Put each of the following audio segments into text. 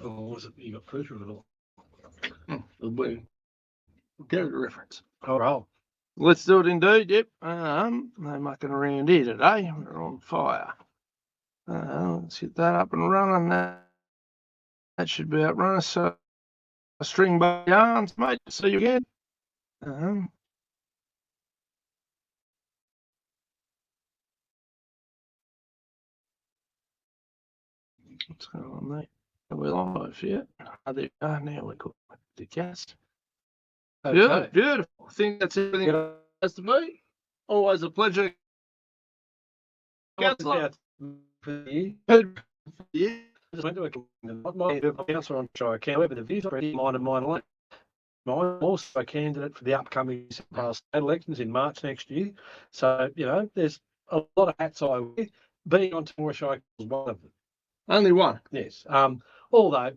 Or was it you got proof of it all? We'll get a reference. All right. Let's do it indeed, yep. No mucking around here today. We're on fire. Let's get that up and running. That should be up running. So, string by yarns, mate. See you again. What's going on there? We're live yet? Oh, there we are. Now we're cooking the gas. Okay. Beautiful. I think that's everything it has to be. Always a pleasure. Councillor. Yeah. I just went to a councillor on Shire County, but the views are mine and mine alone. I'm also a candidate for the upcoming state elections in March next year. So, there's a lot of hats I wear. Being on Temora Shire is one of them. Only one? Yes. Although,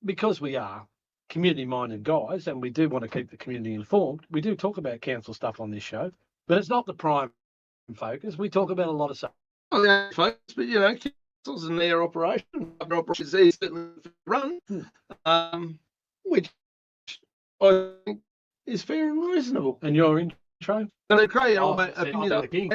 because we are community-minded guys and we do want to keep the community informed, we do talk about council stuff on this show, but it's not the prime focus. We talk about a lot of stuff. Well, the focus, but, councils and their operation, operations is certainly run, which I think is fair and reasonable. And your intro? Okay, I'll be the king.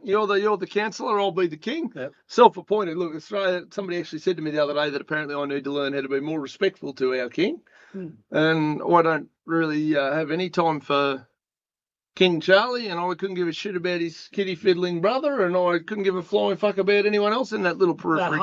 You're the councillor, I'll be the king. Yep. Self-appointed. Look, Australia, somebody actually said to me the other day that apparently I need to learn how to be more respectful to our king. And I don't really have any time for King Charlie, and I couldn't give a shit about his kitty fiddling brother, and I couldn't give a flying fuck about anyone else in that little periphery.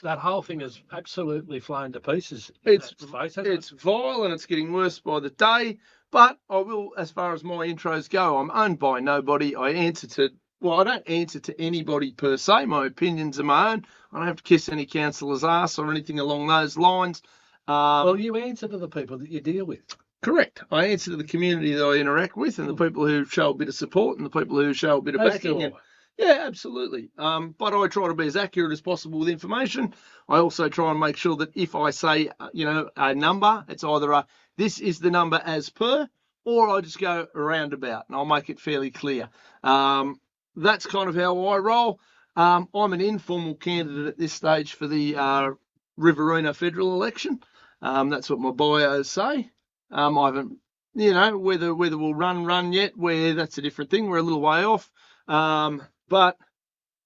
That whole thing is absolutely flown to pieces. It's vile, and it's getting worse by the day. But I will, as far as my intros go, I'm owned by nobody. I don't answer to anybody per se. My opinions are my own. I don't have to kiss any councillor's ass or anything along those lines. Well, you answer to the people that you deal with. Correct. I answer to the community that I interact with and the people who show a bit of support and the people who show a bit of backing. Yeah, absolutely. But I try to be as accurate as possible with information. I also try and make sure that if I say, a number, it's either this is the number as per, or I just go roundabout and I'll make it fairly clear. That's kind of how I roll. I'm an informal candidate at this stage for the Riverina federal election. That's what my bios say. I haven't, whether we'll run yet, where that's a different thing. We're a little way off. But,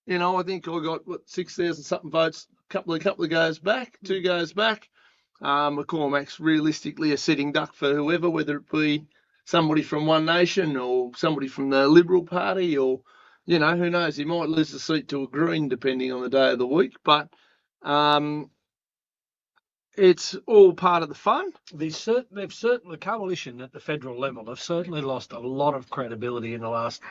I think I got, 6,000 something votes a couple of goes back, 2 goes back. McCormack's realistically a sitting duck for whoever, whether it be somebody from One Nation or somebody from the Liberal Party or, who knows, he might lose the seat to a Green depending on the day of the week. But it's all part of the fun. The coalition at the federal level have certainly lost a lot of credibility in the last,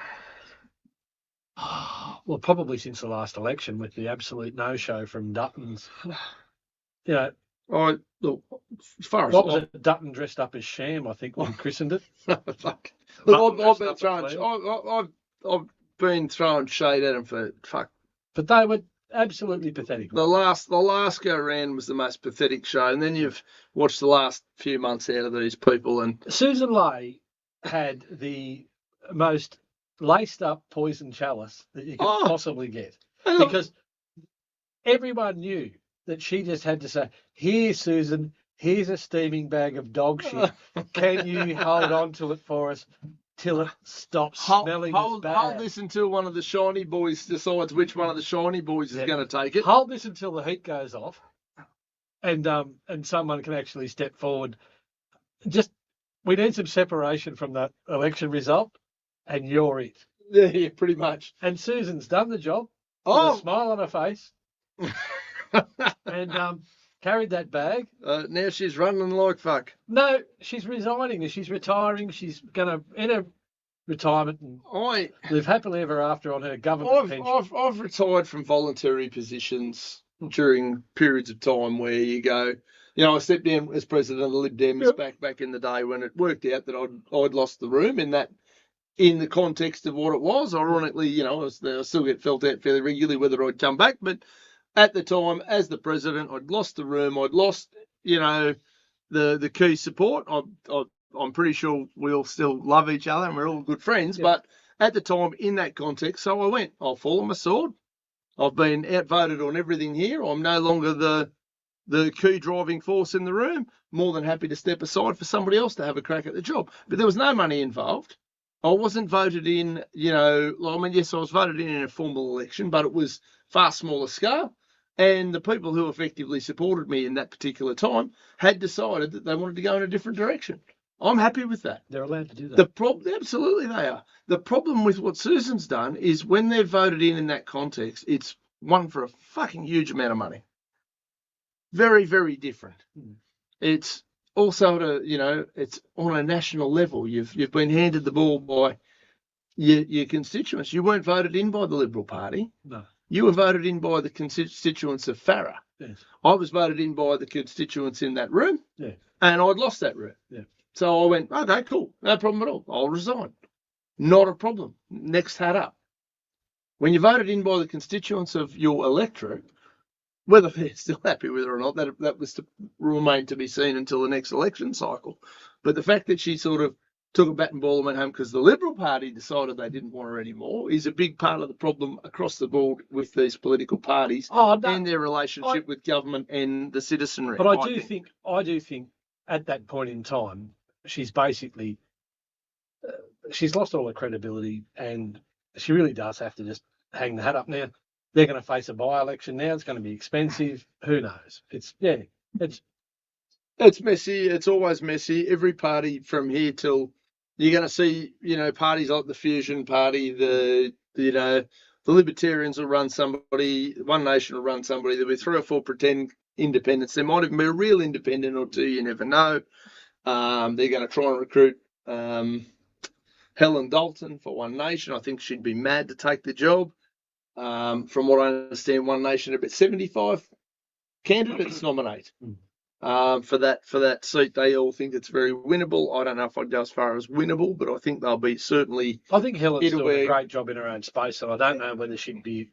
probably since the last election with the absolute no-show from Dutton's. Look, as far as was it? Dutton dressed up as Sham, I think, when he christened it. Fuck. Look, I've been throwing shade at him for fuck. But they were absolutely pathetic. The last go round was the most pathetic show, and then you've watched the last few months out of these people. And Susan Lay had the most laced up poison chalice that you could possibly get, because everyone knew that she just had to say, "Here, Susan, here's a steaming bag of dog shit. Can you hold on to it for us till it stops smelling as bad? Hold this until one of the shiny boys decides which one of the shiny boys is going to take it. Hold this until the heat goes off, and someone can actually step forward. We need some separation from that election result, and you're it." Yeah, pretty much. And Susan's done the job with a smile on her face. And carried that bag. Now she's running like fuck. No, she's resigning. She's retiring. She's going to enter retirement and live happily ever after on her government pension. I've retired from voluntary positions during periods of time where you go, I stepped down as president of the Lib Dems back in the day when it worked out that I'd lost the room in the context of what it was. Ironically, I still get felt out fairly regularly whether I'd come back, but at the time, as the president, I'd lost the room. I'd lost, the key support. I'm pretty sure we all still love each other and we're all good friends. Yeah. But at the time, in that context, so I went, I'll fall on my sword. I've been outvoted on everything here. I'm no longer the key driving force in the room. More than happy to step aside for somebody else to have a crack at the job. But there was no money involved. I wasn't voted in, yes, I was voted in a formal election, but it was far smaller scale. And the people who effectively supported me in that particular time had decided that they wanted to go in a different direction. I'm happy with that. They're allowed to do that. Absolutely they are. The problem with what Susan's done is when they're voted in that context, it's won for a fucking huge amount of money. Very, very different. It's also it's on a national level. You've been handed the ball by your constituents. You weren't voted in by the Liberal Party. No. You were voted in by the constituents of Farah. Yes. I was voted in by the constituents in that room. Yeah. And I'd lost that room. Yeah. So I went, okay, cool, no problem at all. I'll resign. Not a problem. Next hat up. When you're voted in by the constituents of your electorate, whether they're still happy with it or not, that was to remain to be seen until the next election cycle. But the fact that she sort of took a bat and ball and went home because the Liberal Party decided they didn't want her anymore is a big part of the problem across the board with these political parties and their relationship with government and the citizenry. But I do think at that point in time, she's basically she's lost all her credibility, and she really does have to just hang the hat up now. They're going to face a by-election now. It's going to be expensive. Who knows? It's messy. It's always messy. Every party from here till you're going to see, parties like the Fusion Party, the Libertarians will run somebody, One Nation will run somebody. There'll be 3 or 4 pretend independents. There might even be a real independent or 2. You never know. They're going to try and recruit Helen Dalton for One Nation. I think she'd be mad to take the job. From what I understand, One Nation about 75 candidates nominate for that seat. They all think it's very winnable. I don't know if I'd go as far as winnable, but I think they'll be certainly. I think Helen's doing a great job in her own space, so I don't know whether she'd be.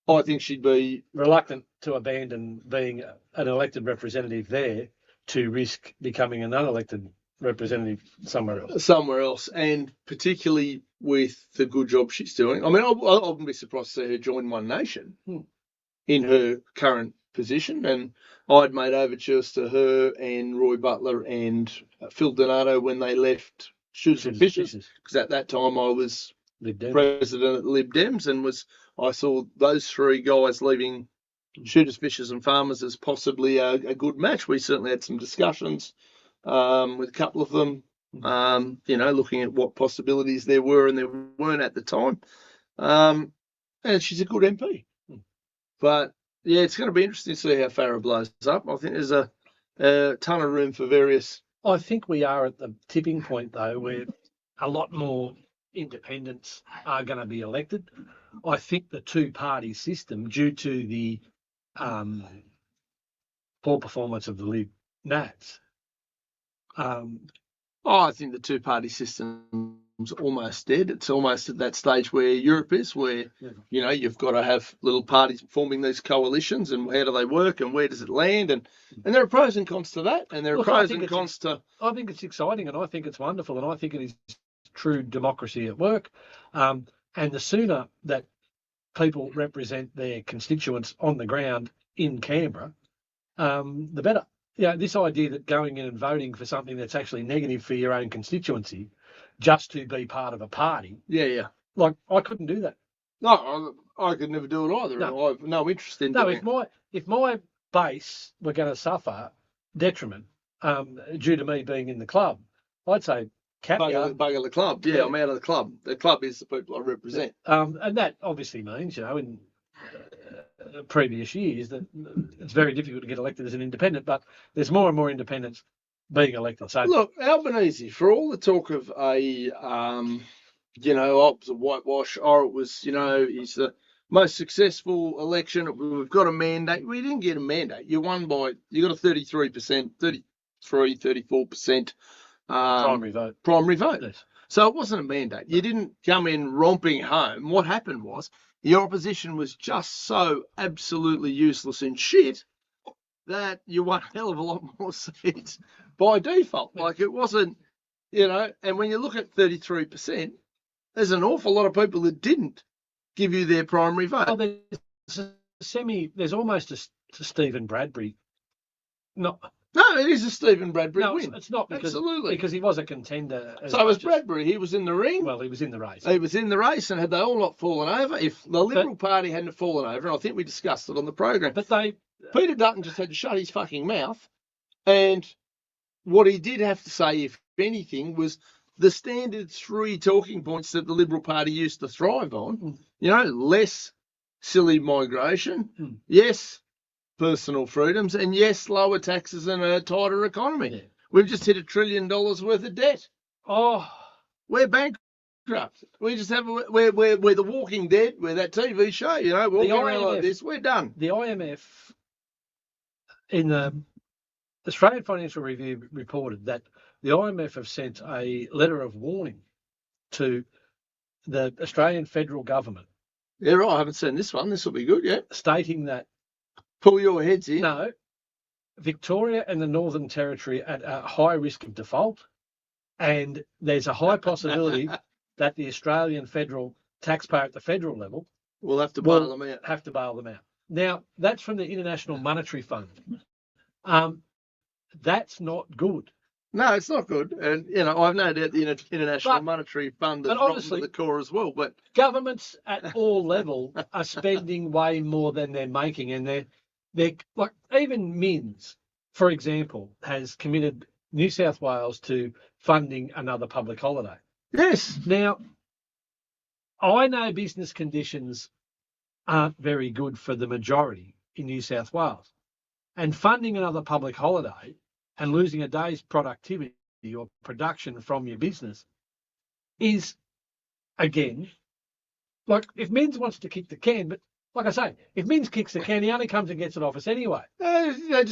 I think she'd be reluctant to abandon being an elected representative there to risk becoming an unelected representative somewhere else. And particularly with the good job she's doing. I mean, I wouldn't be surprised to see her join One Nation in her current position. And I'd made overtures to her and Roy Butler and Phil Donato when they left Shooters and Fishers, because at that time I was president at Lib Dems, and I saw those 3 guys leaving Shooters, Fishers and Farmers as possibly a good match. We certainly had some discussions with a couple of them, looking at what possibilities there were and there weren't at the time. And she's a good MP. But, yeah, it's going to be interesting to see how Farah blows up. I think there's a ton of room for various. I think we are at the tipping point, though, where a lot more independents are going to be elected. I think the 2-party system, due to the poor performance of the Lib Nats, I think the 2-party system's almost dead. It's almost at that stage where Europe is, where you've got to have little parties forming these coalitions, and how do they work, and where does it land, and there are pros and cons to that, and there are pros and cons to. I think it's exciting, and I think it's wonderful, and I think it is true democracy at work. And the sooner that people represent their constituents on the ground in Canberra, the better. This idea that going in and voting for something that's actually negative for your own constituency just to be part of a party. Yeah. Like, I couldn't do that. No, I could never do it either. No. I have no interest in doing it. If my base were going to suffer detriment due to me being in the club, I'd say, bugger the club. Yeah, I'm out of the club. The club is the people I represent. And that obviously means, in previous years, that it's very difficult to get elected as an independent, but there's more and more independents being elected. So look, Albanese, for all the talk of it was a whitewash, or it was, he's the most successful election, we've got a mandate. We didn't get a mandate. You got a 33%, 34% primary vote. Yes. So it wasn't a mandate. You didn't come in romping home. What happened was your opposition was just so absolutely useless and shit that you won a hell of a lot more seats by default. Like, it wasn't, and when you look at 33%, there's an awful lot of people that didn't give you their primary vote. There's there's almost a Stephen Bradbury. No, it is a Stephen Bradbury win. It's not because he was a contender. So was Bradbury. He was in the ring. Well, he was in the race. He was in the race, and had they all not fallen over, if the Liberal Party hadn't fallen over, and I think we discussed it on the program, Peter Dutton just had to shut his fucking mouth, and what he did have to say, if anything, was the standard 3 talking points that the Liberal Party used to thrive on. Less silly migration, yes, personal freedoms, and yes, lower taxes and a tighter economy. Yeah. We've just hit $1 trillion worth of debt. Oh, we're bankrupt. We just have we're the Walking Dead. We're that TV show. We're walking around like this. We're done. The IMF in the Australian Financial Review reported that the IMF have sent a letter of warning to the Australian federal government. Yeah, right. I haven't seen this one. This will be good, yeah. Stating that... Pull your heads in. No. Victoria and the Northern Territory are at a high risk of default, and there's a high possibility that the Australian federal taxpayer at the federal level will have to bail them out. Now, that's from the International Monetary Fund. That's not good. No, it's not good. And, I've no doubt the International Monetary Fund is rotten to the core as well. But governments at all levels are spending way more than they're making. And they're like, even MINS, for example, has committed New South Wales to funding another public holiday. Yes. Now, I know business conditions aren't very good for the majority in New South Wales. And funding another public holiday and losing a day's productivity or production from your business is, again, like if Mins wants to kick the can, but like I say, if Mins kicks the can, he only comes and gets it off us anyway. They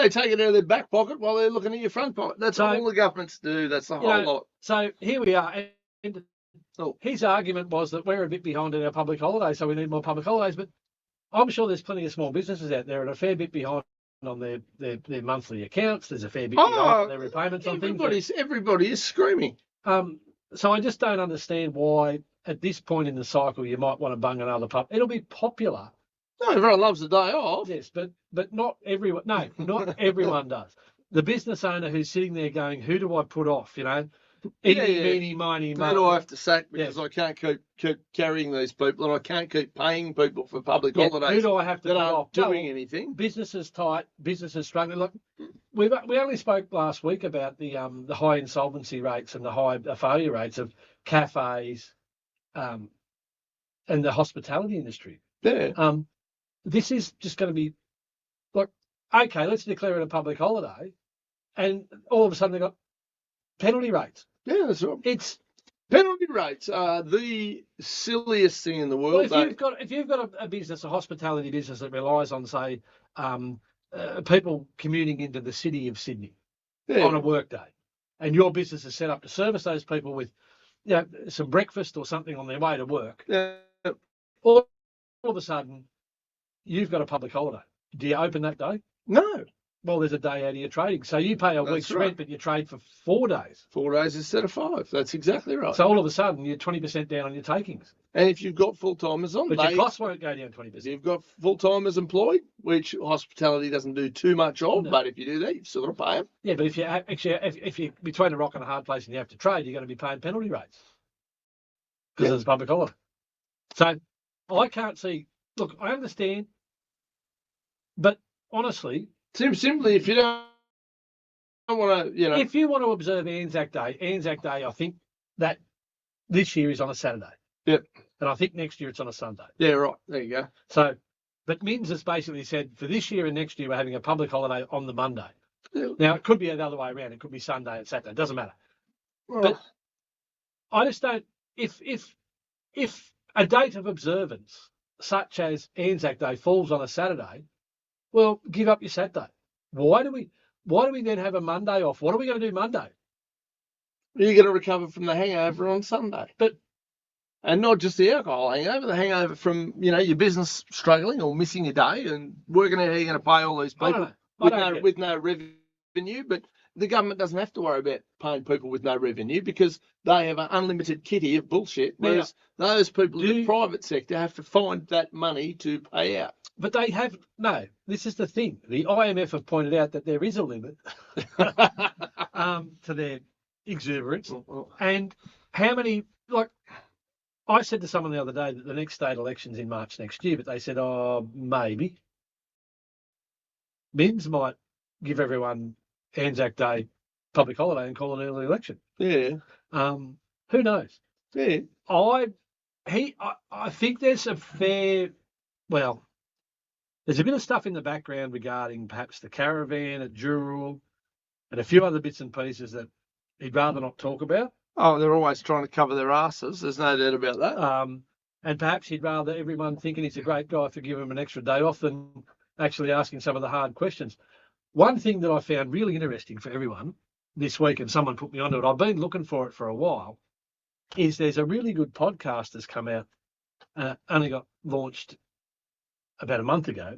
take it out of their back pocket while they're looking at your front pocket. That's all the governments do. That's the whole lot. So here we are. And his argument was that we're a bit behind in our public holidays, so we need more public holidays. But I'm sure there's plenty of small businesses out there that are a fair bit behind on their monthly accounts. There's a fair bit behind their repayments on things. Everybody is screaming. So I just don't understand why at this point in the cycle you might want to bung another pub. It'll be popular. No, everyone loves the day off. Yes, but not everyone. No, not everyone does. The business owner who's sitting there going, "Who do I put off?" Meeny, miny, mo. Who do I have to sack because I can't keep carrying these people and I can't keep paying people for public holidays? Who do I have to put off? Doing anything? Business is tight. Business is struggling. Look, we only spoke last week about the high insolvency rates and the high failure rates of cafes, and the hospitality industry. Yeah. This is just going to be like, okay, let's declare it a public holiday, and all of a sudden they've got penalty rates. Yeah, that's right. It's penalty rates are the silliest thing in the world. Well, if you've got a business, a hospitality business that relies on, say, people commuting into the city of Sydney on a work day, and your business is set up to service those people with, some breakfast or something on their way to work. Yeah. All of a sudden, you've got a public holiday. Do you open that day? No. Well, there's a day out of your trading. So you pay a week's rent, but you trade for 4 days. 4 days instead of 5. That's exactly right. So all of a sudden, you're 20% down on your takings. And if you've got full-timers on, but your costs won't go down 20%. You've got full-timers employed, which hospitality doesn't do too much of, but if you do that, you've still got to pay them. Yeah, but if you're between a rock and a hard place and you have to trade, you're going to be paying penalty rates because it's a public holiday. So I can't see. Look, I understand, but honestly, simply if you don't want to, if you want to observe Anzac Day, I think that this year is on a Saturday. Yep. And I think next year it's on a Sunday. Yeah, right. There you go. So, but Mins has basically said for this year and next year we're having a public holiday on the Monday. Yeah. Now it could be the other way around. It could be Sunday and Saturday. It doesn't matter. Well, but I just don't. If a date of observance such as Anzac Day falls on a Saturday, well, give up your Saturday. Why do we then have a Monday off? What are we going to do Monday? You're going to recover from the hangover on Sunday. And not just the alcohol hangover, the hangover from, your business struggling or missing a day and working out how you're going to pay all these people with no revenue. But the government doesn't have to worry about paying people with no revenue because they have an unlimited kitty of bullshit, whereas those people in the private sector have to find that money to pay out. But they have no. This is the thing. The IMF have pointed out that there is a limit to their exuberance. And how many? Like I said to someone the other day that the next state election's in March next year, but they said, "Oh, maybe." Mims might give everyone Anzac Day public holiday and call an early election. Yeah. Who knows? Yeah. I think there's a fair. Well, there's a bit of stuff in the background regarding perhaps the caravan at Dural and a few other bits and pieces that he'd rather not talk about. Oh, they're always trying to cover their asses. There's no doubt about that. And perhaps he'd rather everyone thinking he's a great guy for giving him an extra day off than actually asking some of the hard questions. One thing that I found really interesting for everyone this week, and someone put me onto it, I've been looking for it for a while, is there's a really good podcast that's come out, only got launched about a month ago,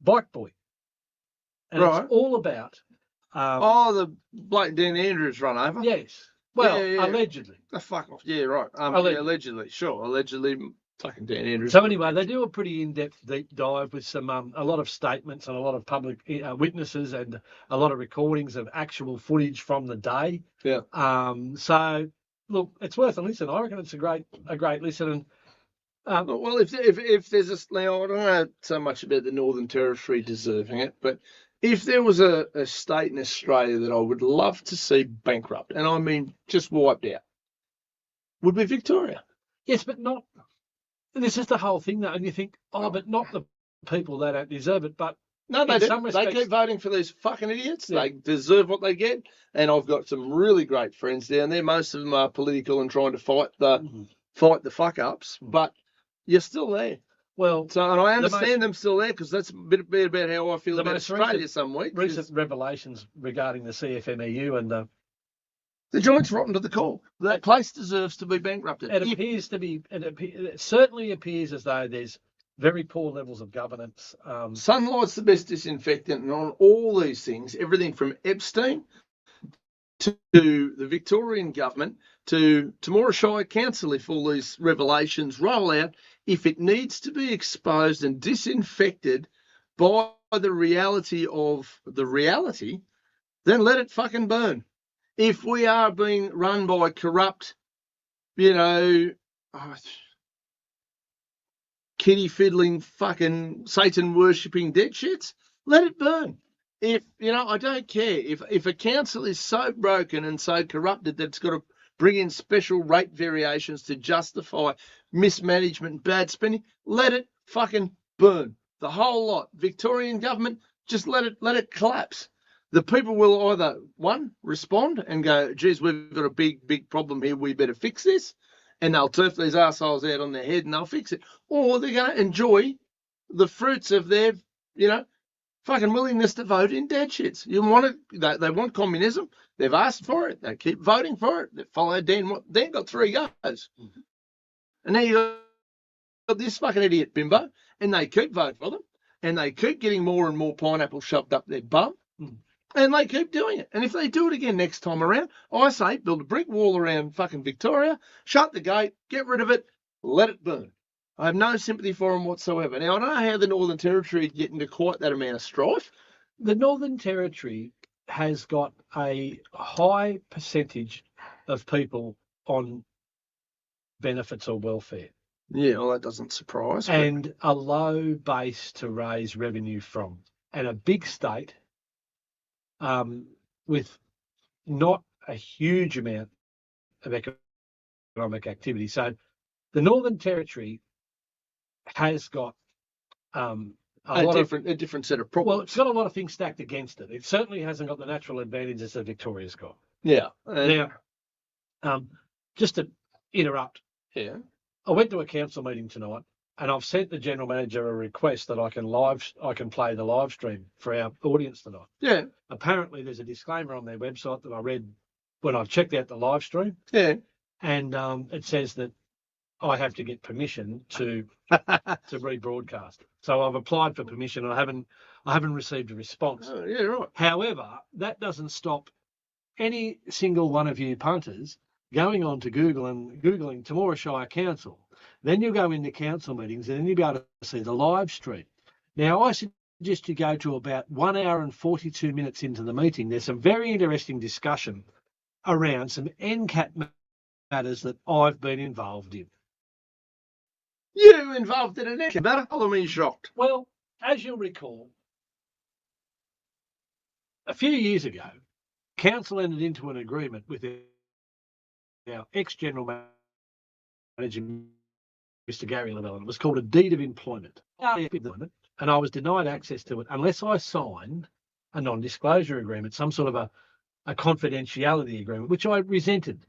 Bike Boy. And it's all about... the bloke Dan Andrews run over? Yes. Well, allegedly. Oh, fuck off. Yeah, right. Allegedly. Sure. Allegedly, fucking Dan Andrews. So anyway, they do a pretty in-depth deep dive with some a lot of statements and a lot of public witnesses and a lot of recordings of actual footage from the day. Yeah. So look, it's worth a listen. I reckon it's a great listen. And well, if there's a now, I don't know so much about the Northern Territory deserving it, but if there was a state in Australia that I would love to see bankrupt, and I mean just wiped out, would be Victoria. Yes, but not. This is the whole thing, though, and you think, but not the people that don't deserve it. But no, they do. They keep voting for these fucking idiots. Yeah. They deserve what they get, and I've got some really great friends down there. Most of them are political and trying to fight the fuck ups, but you're still there. Well, and I understand them still there because that's a bit about how I feel about Australia some weeks. Recent revelations regarding the CFMEU and the joint's rotten to the core. That place deserves to be bankrupted. It certainly appears as though there's very poor levels of governance. Sunlight's the best disinfectant, and on all these things, everything from Epstein to the Victorian government to Temora Shire Council, if all these revelations roll out, if it needs to be exposed and disinfected by the reality of the reality, then let it fucking burn. If we are being run by corrupt, kitty fiddling, fucking Satan worshipping dead shits, let it burn. I don't care. If a council is so broken and so corrupted that it's got to bring in special rate variations to justify mismanagement and bad spending, let it fucking burn. The whole lot. Victorian government, just let it collapse. The people will either, one, respond and go, geez, we've got a big problem here, we better fix this, and they'll turf these arseholes out on their head and they'll fix it. Or they're going to enjoy the fruits of their, fucking willingness to vote in dead shits. They want communism. They've asked for it. They keep voting for it. They follow Dan. Dan got 3 goes. Mm-hmm. And now you got this fucking idiot bimbo, and they keep voting for them, and they keep getting more and more pineapple shoved up their bum. Mm. And they keep doing it. And if they do it again next time around, I say build a brick wall around fucking Victoria, shut the gate, get rid of it, let it burn. I have no sympathy for them whatsoever. Now, I don't know how the Northern Territory get into quite that amount of strife. The Northern Territory has got a high percentage of people on benefits or welfare. Yeah, well, that doesn't surprise. And a low base to raise revenue from. And a big state with not a huge amount of economic activity. So the Northern Territory has got a different set of problems. Well, it's got a lot of things stacked against it. It certainly hasn't got the natural advantages that Victoria's got. Yeah. Now, just to interrupt. Yeah. I went to a council meeting tonight, and I've sent the general manager a request that I can play the live stream for our audience tonight. Yeah. Apparently, there's a disclaimer on their website that I read when I checked out the live stream. Yeah. And it says that I have to get permission to rebroadcast. So I've applied for permission and I haven't received a response. Oh, yeah, right. However, that doesn't stop any single one of you punters going on to Google and Googling Temora Shire Council, then you'll go into council meetings and then you'll be able to see the live stream. Now, I suggest you go to about 1 hour and 42 minutes into the meeting. There's some very interesting discussion around some NCAT matters that I've been involved in. You involved in an NCAT matter? I'm really shocked. Well, as you'll recall, a few years ago, Council entered into an agreement with our ex-General Manager, Mr. Gary Lavelle. It was called a deed of employment. And I was denied access to it unless I signed a non-disclosure agreement, some sort of a confidentiality agreement, which I resented.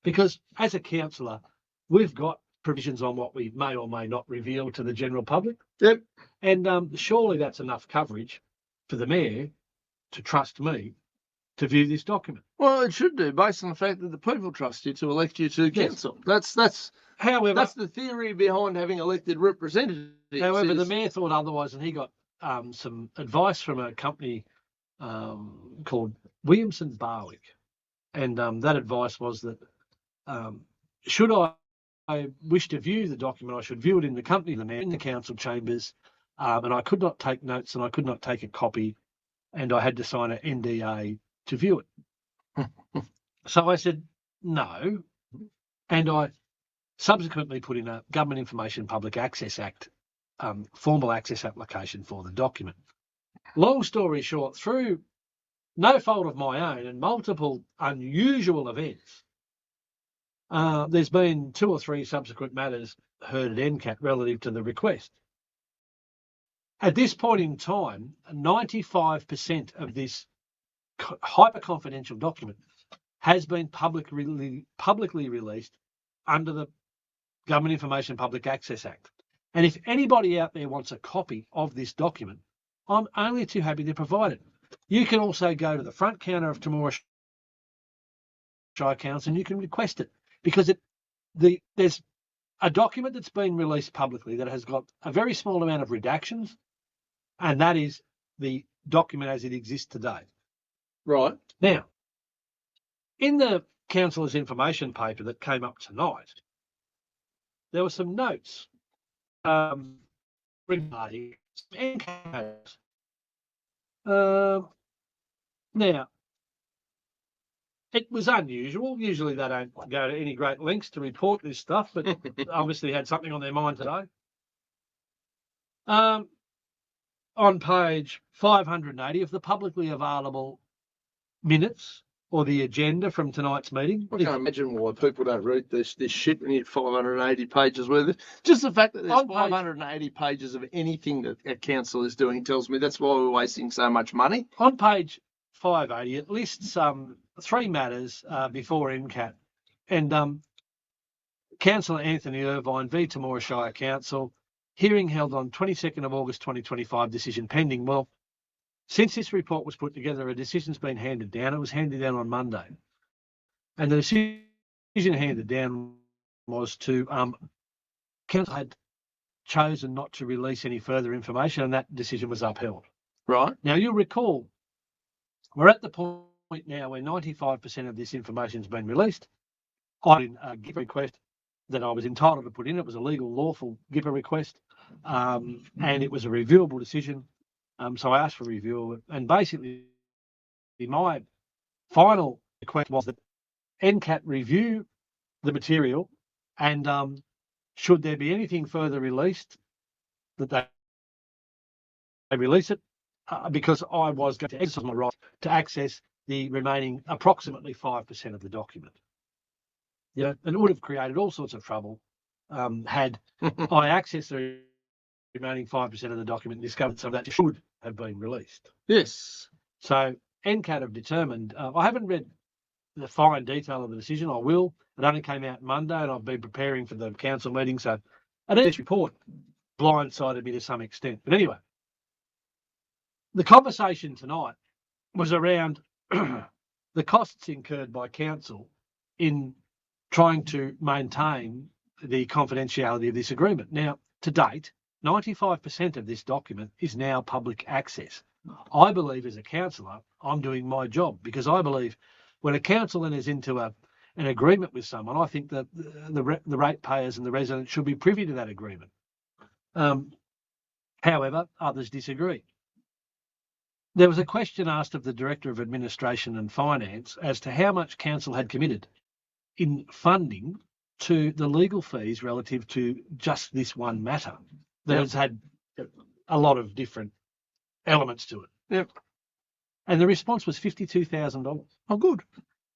Because as a councillor, we've got provisions on what we may or may not reveal to the general public. Yep. And surely that's enough coverage for the mayor to trust me to view this document. Well, it should do, based on the fact that the people trust you to elect you to council. However, that's the theory behind having elected representatives. However, the mayor thought otherwise, and he got some advice from a company called Williamson Barwick, and that advice was that should I wish to view the document, I should view it in the company, the mayor, in the council chambers, and I could not take notes and I could not take a copy, and I had to sign an NDA to view it. So I said no, and I subsequently put in a Government Information Public Access Act formal access application for the document. Long story short, through no fault of my own and multiple unusual events, there's been 2 or 3 subsequent matters heard at NCAT relative to the request. At this point in time, 95% of this hyper-confidential document has been publicly released under the Government Information Public Access Act. And if anybody out there wants a copy of this document, I'm only too happy to provide it. You can also go to the front counter of Temora Shire Council and you can request it, because there's a document that's been released publicly that has got a very small amount of redactions, and that is the document as it exists today. Right. Now, in the councillor's information paper that came up tonight, there were some notes regarding NCAT. Now, it was unusual. Usually they don't go to any great lengths to report this stuff, but obviously had something on their mind today. On page 580 of the publicly available minutes or the agenda from tonight's meeting. I can't imagine why people don't read this shit when you get 580 pages worth of it. Just the fact that there's 580 pages of anything that a council is doing tells me that's why we're wasting so much money. On page 580, it lists 3 matters before NCAT. And Councillor Anthony Irvine v Temora Shire Council, hearing held on 22nd of August 2025, decision pending. Well, since this report was put together, a decision's been handed down. It was handed down on Monday. And the decision handed down was to council had chosen not to release any further information, and that decision was upheld. Right. Now, you'll recall, we're at the point now where 95% of this information has been released. I did a GIPA request that I was entitled to put in. It was a legal, lawful GIPA request, and it was a reviewable decision. So I asked for review of it, and basically my final request was that NCAT review the material, and should there be anything further released, that they release it, because I was going to exercise my right to access the remaining approximately 5% of the document. And it would have created all sorts of trouble had I accessed the remaining 5% of the document and discovered some of that should have been released. Yes. So NCAT have determined, I haven't read the fine detail of the decision. I will. It only came out Monday, and I've been preparing for the council meeting. So this report blindsided me to some extent. But anyway, the conversation tonight was around the costs incurred by council in trying to maintain the confidentiality of this agreement. Now, to date, 95% of this document is now public access. I believe as a councillor, I'm doing my job, because I believe when a council then is into an agreement with someone, I think that the ratepayers and the residents should be privy to that agreement. However, others disagree. There was a question asked of the Director of Administration and Finance as to how much council had committed in funding to the legal fees relative to just this one matter that has had a lot of different elements to it. Yep. And the response was $52,000. Oh, good.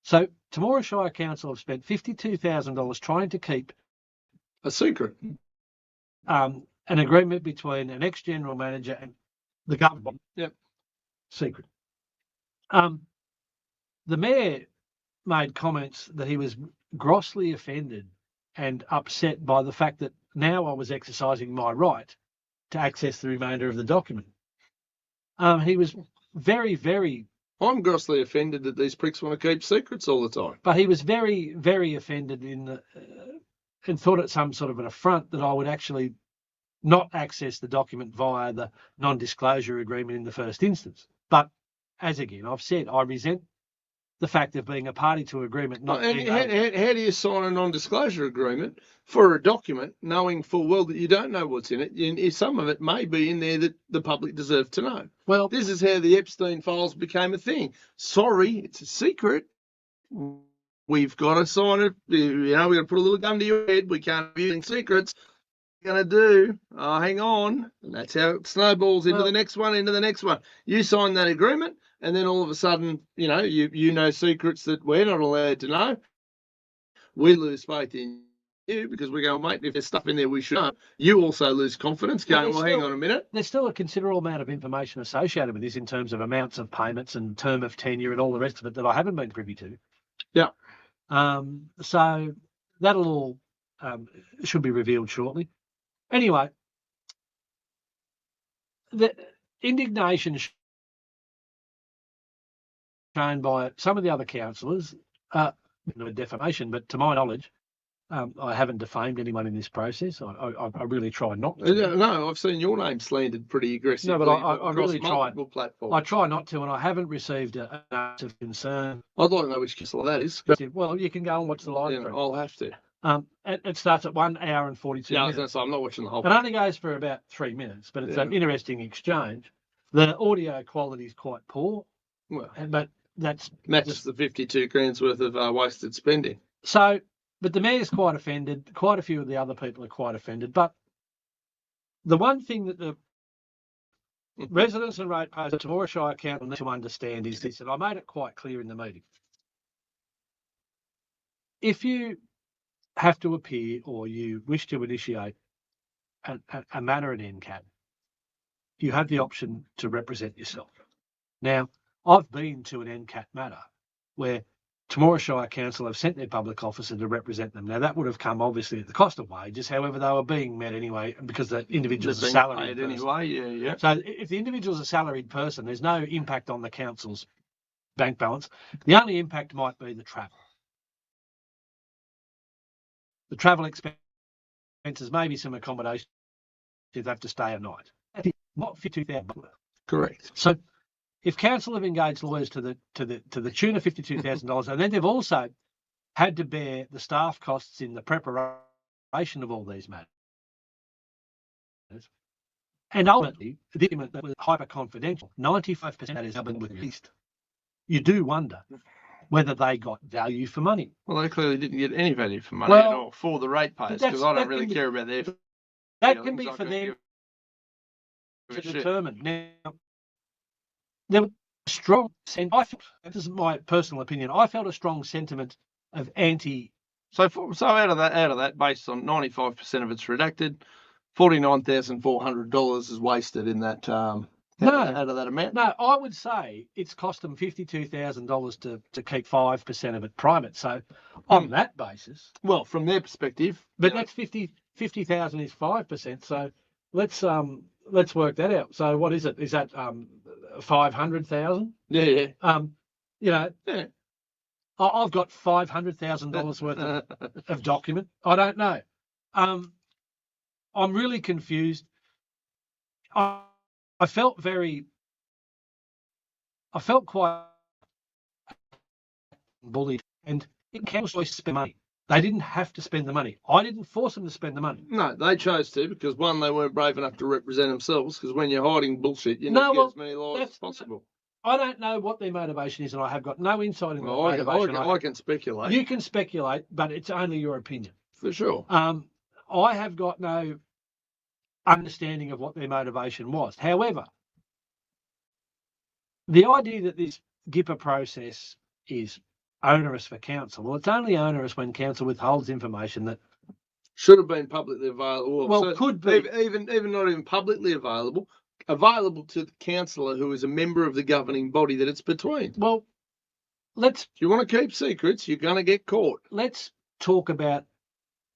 So Temora Shire Council have spent $52,000 trying to keep a secret, an agreement between an ex-general manager and the government. Yep. Secret. The mayor made comments that he was grossly offended and upset by the fact that now I was exercising my right to access the remainder of the document. He was very, very... I'm grossly offended that these pricks want to keep secrets all the time. But he was very, very offended and thought it some sort of an affront that I would actually not access the document via the non-disclosure agreement in the first instance. But as again, I've said, I resent the fact of being a party to agreement. Not and how do you sign a non-disclosure agreement for a document knowing full well that you don't know what's in it? And some of it may be in there that the public deserve to know. Well, this is how the Epstein files became a thing. Sorry, it's a secret. We've got to sign it. We've got to put a little gun to your head. We can't be using secrets. What are you going to do? Oh, hang on. And that's how it snowballs into the next one, into the next one. You sign that agreement, and then all of a sudden, you know secrets that we're not allowed to know. We lose faith in you because we go, mate, if there's stuff in there we should know. You also lose confidence going, hang on a minute. There's still a considerable amount of information associated with this in terms of amounts of payments and term of tenure and all the rest of it that I haven't been privy to. Yeah. So that'll all should be revealed shortly. Anyway, the indignation shown by some of the other councillors, no defamation, but to my knowledge, I haven't defamed anyone in this process. I really try not to. No, I've seen your name slandered pretty aggressively. No, but I really try. Platforms. I try not to, and I haven't received a note of concern. I'd like to know which council that is. Well, you can go and watch the live stream. I'll have to. It starts at 1 hour and 42 minutes. Yeah, I was going to say, I'm not watching the whole thing. It only goes for about 3 minutes, but it's an interesting exchange. The audio quality is quite poor, but that's matches the 52 grand's worth of wasted spending. So, but the mayor's quite offended. Quite a few of the other people are quite offended. But the one thing that the residents and ratepayers of Temora Shire Council need to understand is this, and I made it quite clear in the meeting. If you have to appear or you wish to initiate a matter at NCAT, you have the option to represent yourself. Now, I've been to an NCAT matter where Temora Shire Council have sent their public officer to represent them. Now, that would have come obviously at the cost of wages. However, they were being met anyway because the individual's a salaried person. Anyway, yeah. So if the individual's a salaried person, there's no impact on the council's bank balance. The only impact might be the travel. The travel expenses, maybe some accommodation if they have to stay a night. Not $52,000. Correct. So if council have engaged lawyers to the tune of $52,000, and then they've also had to bear the staff costs in the preparation of all these matters, and ultimately the document that was hyper confidential, 95% of that is now been released. You do wonder whether they got value for money. Well, they clearly didn't get any value for money at all for the ratepayers, because I don't really care about their. That can be for them to determine. Now, there was a strong sentiment. This is my personal opinion. I felt a strong sentiment of anti. So out of that, based on 95% of it's redacted, $49,400 is wasted in that. Out of that amount? No, I would say it's cost them $52,000 to keep 5% of it private. So on that basis, well, from their perspective, but that's 50,000 is 5%. So let's work that out. So what is it? Is that 500,000? Yeah. Yeah. I've got $500,000 worth of document. I don't know. I'm really confused. I felt very I felt quite bullied, and it council choice to spend money. They didn't have to spend the money. I didn't force them to spend the money. No, they chose to because, one, they weren't brave enough to represent themselves, because when you're hiding bullshit, you need to get as many lives as possible. I don't know what their motivation is, and I have got no insight into their motivation. I can speculate. You can speculate, but it's only your opinion. For sure. I have got no understanding of what their motivation was. However, the idea that this GIPA process is onerous for council, well, it's only onerous when council withholds information that should have been publicly available. Well, so could be. Even not even publicly available to the councillor who is a member of the governing body that it's between. Well, if you want to keep secrets, you're going to get caught. Let's talk about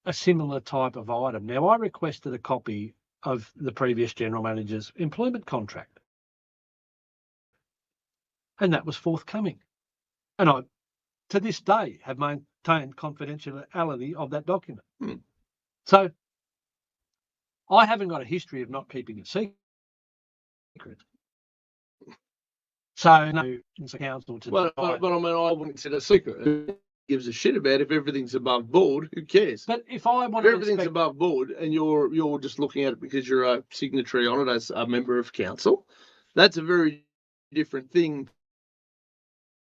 a similar type of item. Now, I requested a copy of the previous general manager's employment contract, and that was forthcoming. And I, to this day, have maintained confidentiality of that document. So I haven't got a history of not keeping it secret. So no, it's a council to. But I mean, I wouldn't consider it a secret. Who gives a shit about if everything's above board? Who cares? But if I want to, everything's above board, and you're just looking at it because you're a signatory on it as a member of council, that's a very different thing.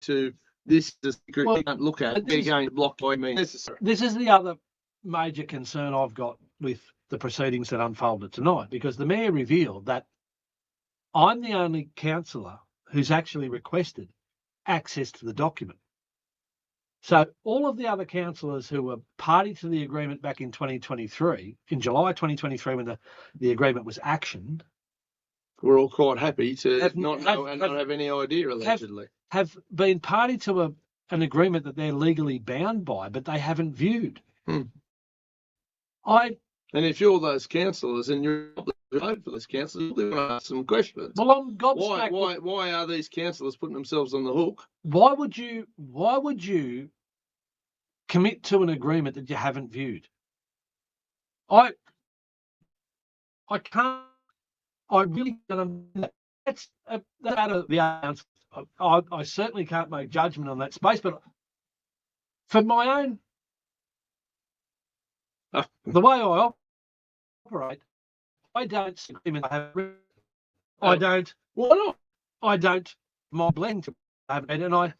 To this is a secret you can't look at. They're going to block by me. This is the other major concern I've got with the proceedings that unfolded tonight, because the mayor revealed that I'm the only councillor who's actually requested access to the document. So all of the other councillors who were party to the agreement back in 2023, in July 2023, when the agreement was actioned, we're all quite happy to not know and not have any idea, allegedly. Have been party to an agreement that they're legally bound by, but they haven't viewed. And if you're those councillors and you're voted for those councillors, you want to ask some questions. Well, I'm gobsmacked. Why are these councillors putting themselves on the hook? Why would you commit to an agreement that you haven't viewed? I can't. I really don't understand. That's out of the answer. I certainly can't make judgment on that space, but for my own, the way I operate, I don't see agreement. I don't. Why not? I don't. My blend to have it, and I.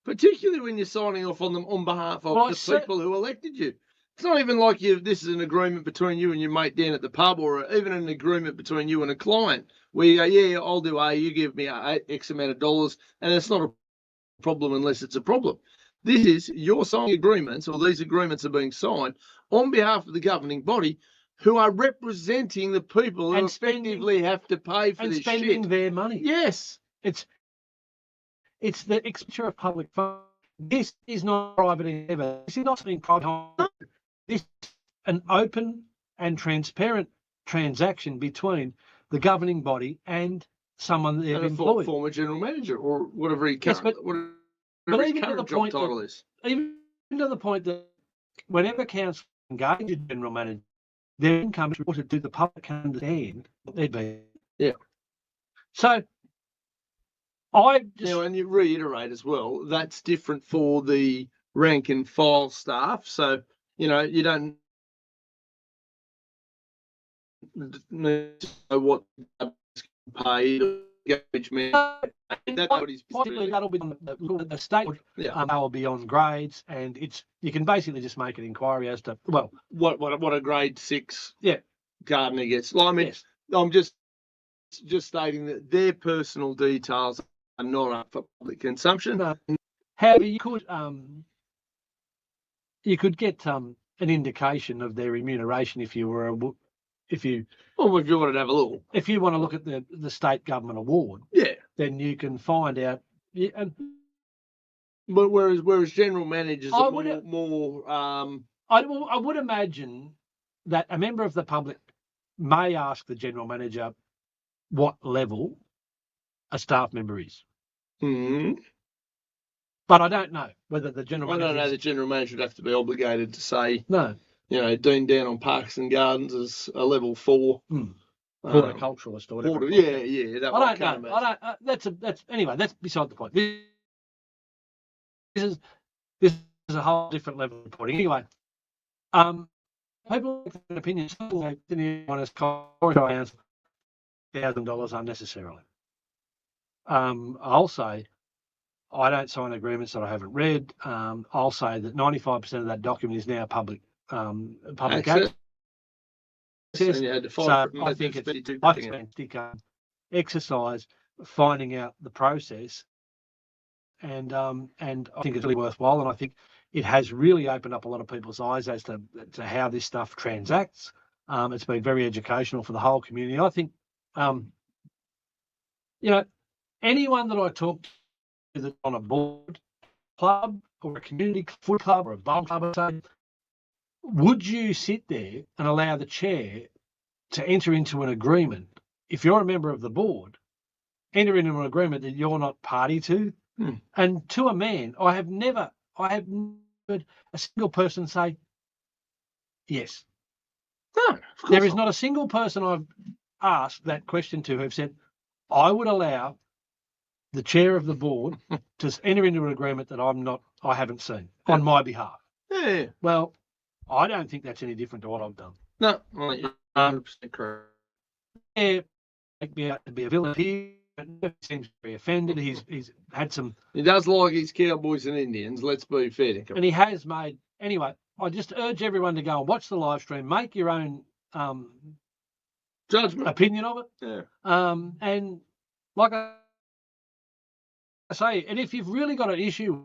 Particularly when you're signing off on them on behalf of the people who elected you. It's not even like this is an agreement between you and your mate down at the pub, or even an agreement between you and a client where you go, yeah, I'll do A, you give me X amount of dollars, and it's not a problem unless it's a problem. This is you're signing agreements, or these agreements are being signed on behalf of the governing body who are representing the people who effectively have to pay for this shit. And spending their money. Yes. It's the expenditure of public funds. This is not private endeavour. This is not something private. This is an open and transparent transaction between the governing body and someone they've employed. Former general manager or whatever he current, but even to the point title is. Even to the point that whenever council engage a general manager, their income is reported to the public can understand what they're doing. Yeah. So and you reiterate as well, that's different for the rank and file staff. So, you don't know what paid or engagement. That'll be on the state. They'll be on grades, and you can basically just make an inquiry as to what a grade 6 gardener gets. Well, I mean, yes. I'm just stating that their personal details are not up for public consumption. No. However, you could get an indication of their remuneration if you wanted to have a look. If you want to look at the state government award, then you can find out. But whereas general managers are more. I would imagine that a member of the public may ask the general manager what level a staff member is. Mm-hmm. But I don't know whether the general manager... I don't know the general manager would have to be obligated to say, no, Dean down on Parks and Gardens is a level 4. horticulturalist or whatever. Yeah. I don't know. That's anyway. That's beside the point. This is a whole different level of reporting. Anyway, people have an opinion. They didn't want to $1,000 unnecessarily. I'll say I don't sign agreements that I haven't read. I'll say that 95% of that document is now public access. And you had to so I think it's a fantastic exercise finding out the process, and I think it's really worthwhile, and I think it has really opened up a lot of people's eyes as to how this stuff transacts. It's been very educational for the whole community. I think, anyone that I talk to that's on a board, club, or a community foot club, or a bowling club, I say, would you sit there and allow the chair to enter into an agreement? If you're a member of the board, enter into an agreement that you're not party to. And to a man, I have never heard a single person say yes. No, there is not a single person I've asked that question to who have said, I would allow the chair of the board to enter into an agreement that I haven't seen on my behalf. Yeah. Well, I don't think that's any different to what I've done. No, 100% correct. Yeah, make me out to be a villain. He seems to be offended. He's had some. He does like his cowboys and Indians. Let's be fair to him. And he has made. Anyway, I just urge everyone to go and watch the live stream. Make your own judgment, opinion of it. Yeah. And like I say, and if you've really got an issue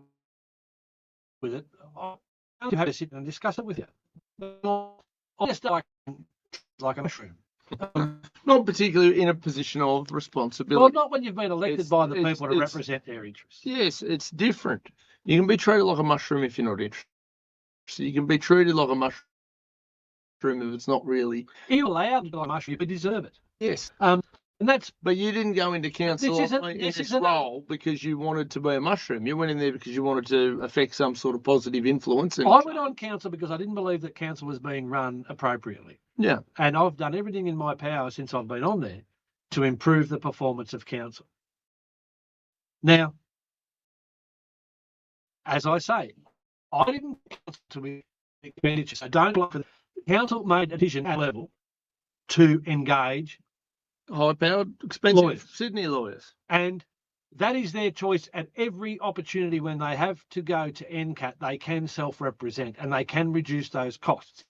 with it, I'll have to sit and discuss it with you. Just like a mushroom. Not particularly in a position of responsibility. Well, not when you've been elected by the people to represent their interests. Yes, it's different. You can be treated like a mushroom if you're not interested. You can be treated like a mushroom if it's not really. You're allowed to be like a mushroom, you deserve it. Yes. And that's. But you didn't go into council in this role because you wanted to be a mushroom. You went in there because you wanted to affect some sort of positive influence. I went on council because I didn't believe that council was being run appropriately. Yeah. And I've done everything in my power since I've been on there to improve the performance of council. Now, as I say, I didn't council to be expenditure. So don't look for the council made a decision at level to engage high-powered, expensive lawyers. Sydney lawyers. And that is their choice at every opportunity. When they have to go to NCAT, they can self-represent and they can reduce those costs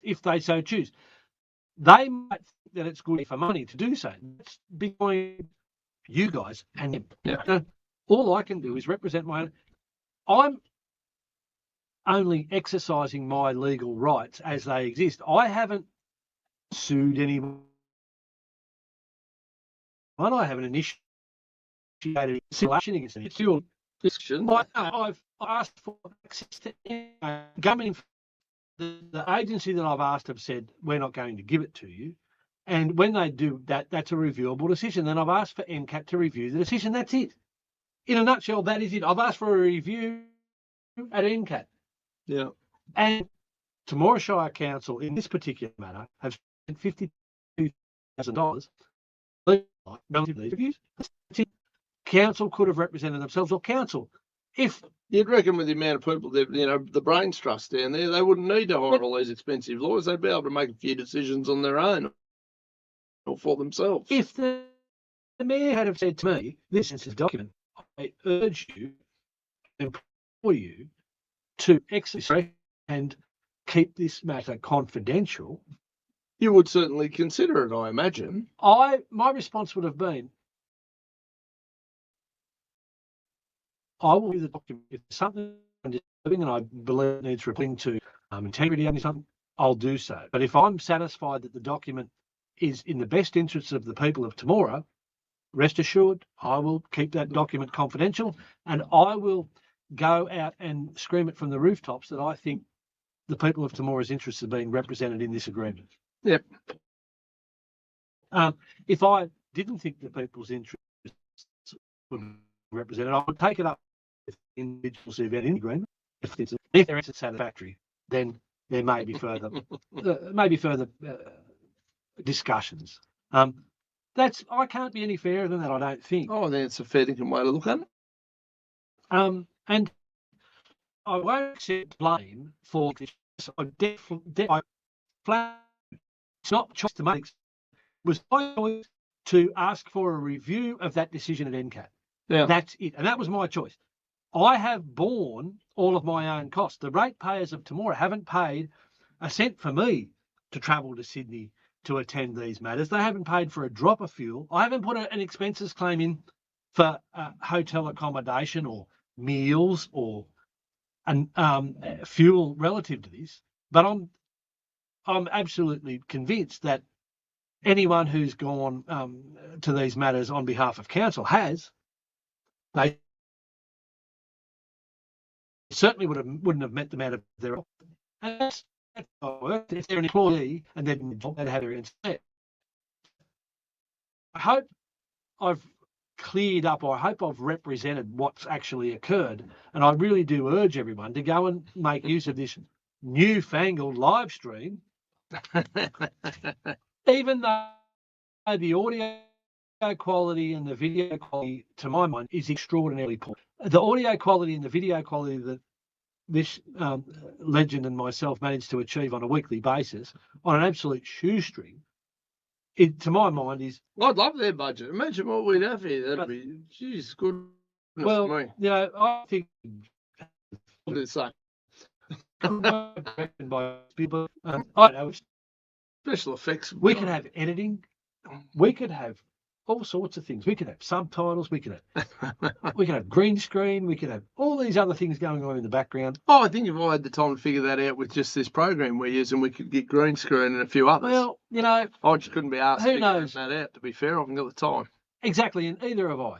if they so choose. They might think that it's good for money to do so. It's between you guys and them. Yeah. All I can do is represent my own. I'm only exercising my legal rights as they exist. I haven't sued anyone. I haven't initiated civil action against them. It's your decision. I've asked for access to government. The agency that I've asked have said, we're not going to give it to you. And when they do that, that's a reviewable decision. Then I've asked for NCAT to review the decision. That's it. In a nutshell, that is it. I've asked for a review at NCAT. Yeah. And Temora Shire Council, in this particular matter, have spent $52,000 relative to these reviews. Council could have represented themselves, or council, if you'd reckon with the amount of people that, the brains trust down there, they wouldn't need to hire all these expensive lawyers. They'd be able to make a few decisions on their own or for themselves. If the mayor had have said to me, this is a document, I urge you, implore you to exercise and keep this matter confidential, you would certainly consider it, I imagine. My response would have been, I will do the document. If something I'm disturbing and I believe needs reporting to integrity and something, I'll do so. But if I'm satisfied that the document is in the best interests of the people of Temora, rest assured, I will keep that document confidential, and I will go out and scream it from the rooftops that I think the people of Temora's interests are being represented in this agreement. Yep. If I didn't think the people's interests were represented, I would take it up with individuals who've had an agreement. If they're satisfactory, then there may be further discussions. I can't be any fairer than that, I don't think. Oh, I think it's a fair dinkum way to look at it. And I won't accept blame for this. It's not choice to make. It was my choice to ask for a review of that decision at NCAT. Yeah. That's it. And that was my choice. I have borne all of my own costs. The ratepayers of tomorrow haven't paid a cent for me to travel to Sydney to attend these matters. They haven't paid for a drop of fuel. I haven't put an expenses claim in for hotel accommodation or meals or fuel relative to this. But I'm absolutely convinced that anyone who's gone to these matters on behalf of council has. They certainly wouldn't have met them out of their office. And that's how it works. If they're an employee and they'd have their instead. I hope I've cleared up, or I hope I've represented what's actually occurred. And I really do urge everyone to go and make use of this newfangled live stream, even though the audio quality and the video quality, to my mind, is extraordinarily poor. The audio quality and the video quality that this legend and myself managed to achieve on a weekly basis, on an absolute shoestring, to my mind is... I'd love their budget. Imagine what we'd have here. That'd be, geez, good. Well, I think... What did it say? By people, I don't know. Special effects. We could have editing. We could have all sorts of things. We could have subtitles. We could have green screen. We could have all these other things going on in the background. Oh, I think if I had the time to figure that out with just this program we're using, we could get green screen and a few others. Well, I just couldn't be asked to figure that out. To be fair, I haven't got the time. Exactly, and either have I.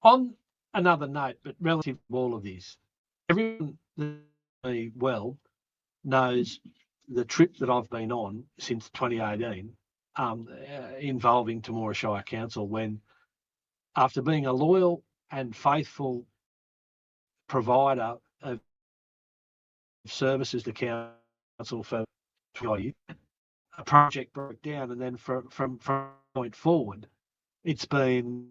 On another note, but relative to all of this, everyone that knows me well knows the trip that I've been on since 2018, involving Temora Shire Council, when, after being a loyal and faithful provider of services to council for 20 years, a project broke down, and then from point forward, it's been,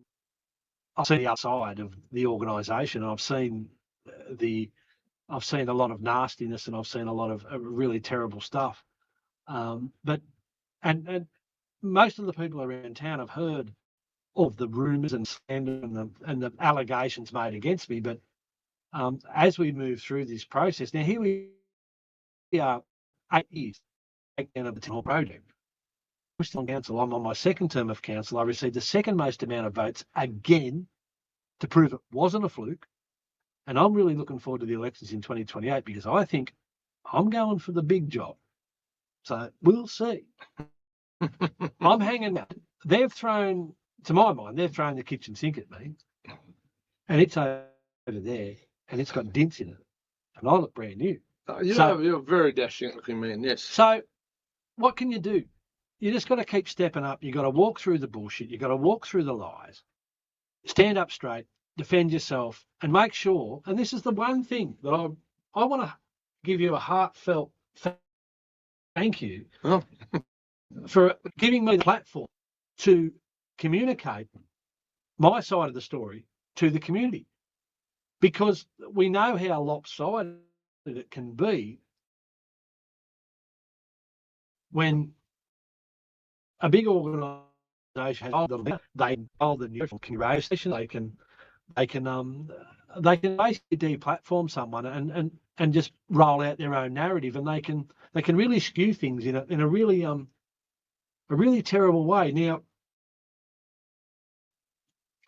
I've seen the outside of the organisation. I've seen a lot of nastiness, and I've seen a lot of really terrible stuff. But most of the people around town have heard of the rumours and slander and the allegations made against me. But as we move through this process, now here we are 8 years breakdown of the Town Hall project. I'm still on council. I'm on my second term of council. I received the second most amount of votes again to prove it wasn't a fluke. And I'm really looking forward to the elections in 2028, because I think I'm going for the big job. So we'll see. I'm hanging out. They've thrown, to my mind, the kitchen sink at me, and it's over there, and it's got dents in it, and I look brand new. You're a very dashing looking man, yes. So what can you do? You just got to keep stepping up. You got to walk through the bullshit. You got to walk through the lies. Stand up straight. Defend yourself, and make sure. And this is the one thing that I want to give you a heartfelt thank you for giving me the platform to communicate my side of the story to the community, because we know how lopsided it can be when a big organisation has they hold the news from radio station. They can basically deplatform someone and just roll out their own narrative, and they can really skew things in a really terrible way. Now,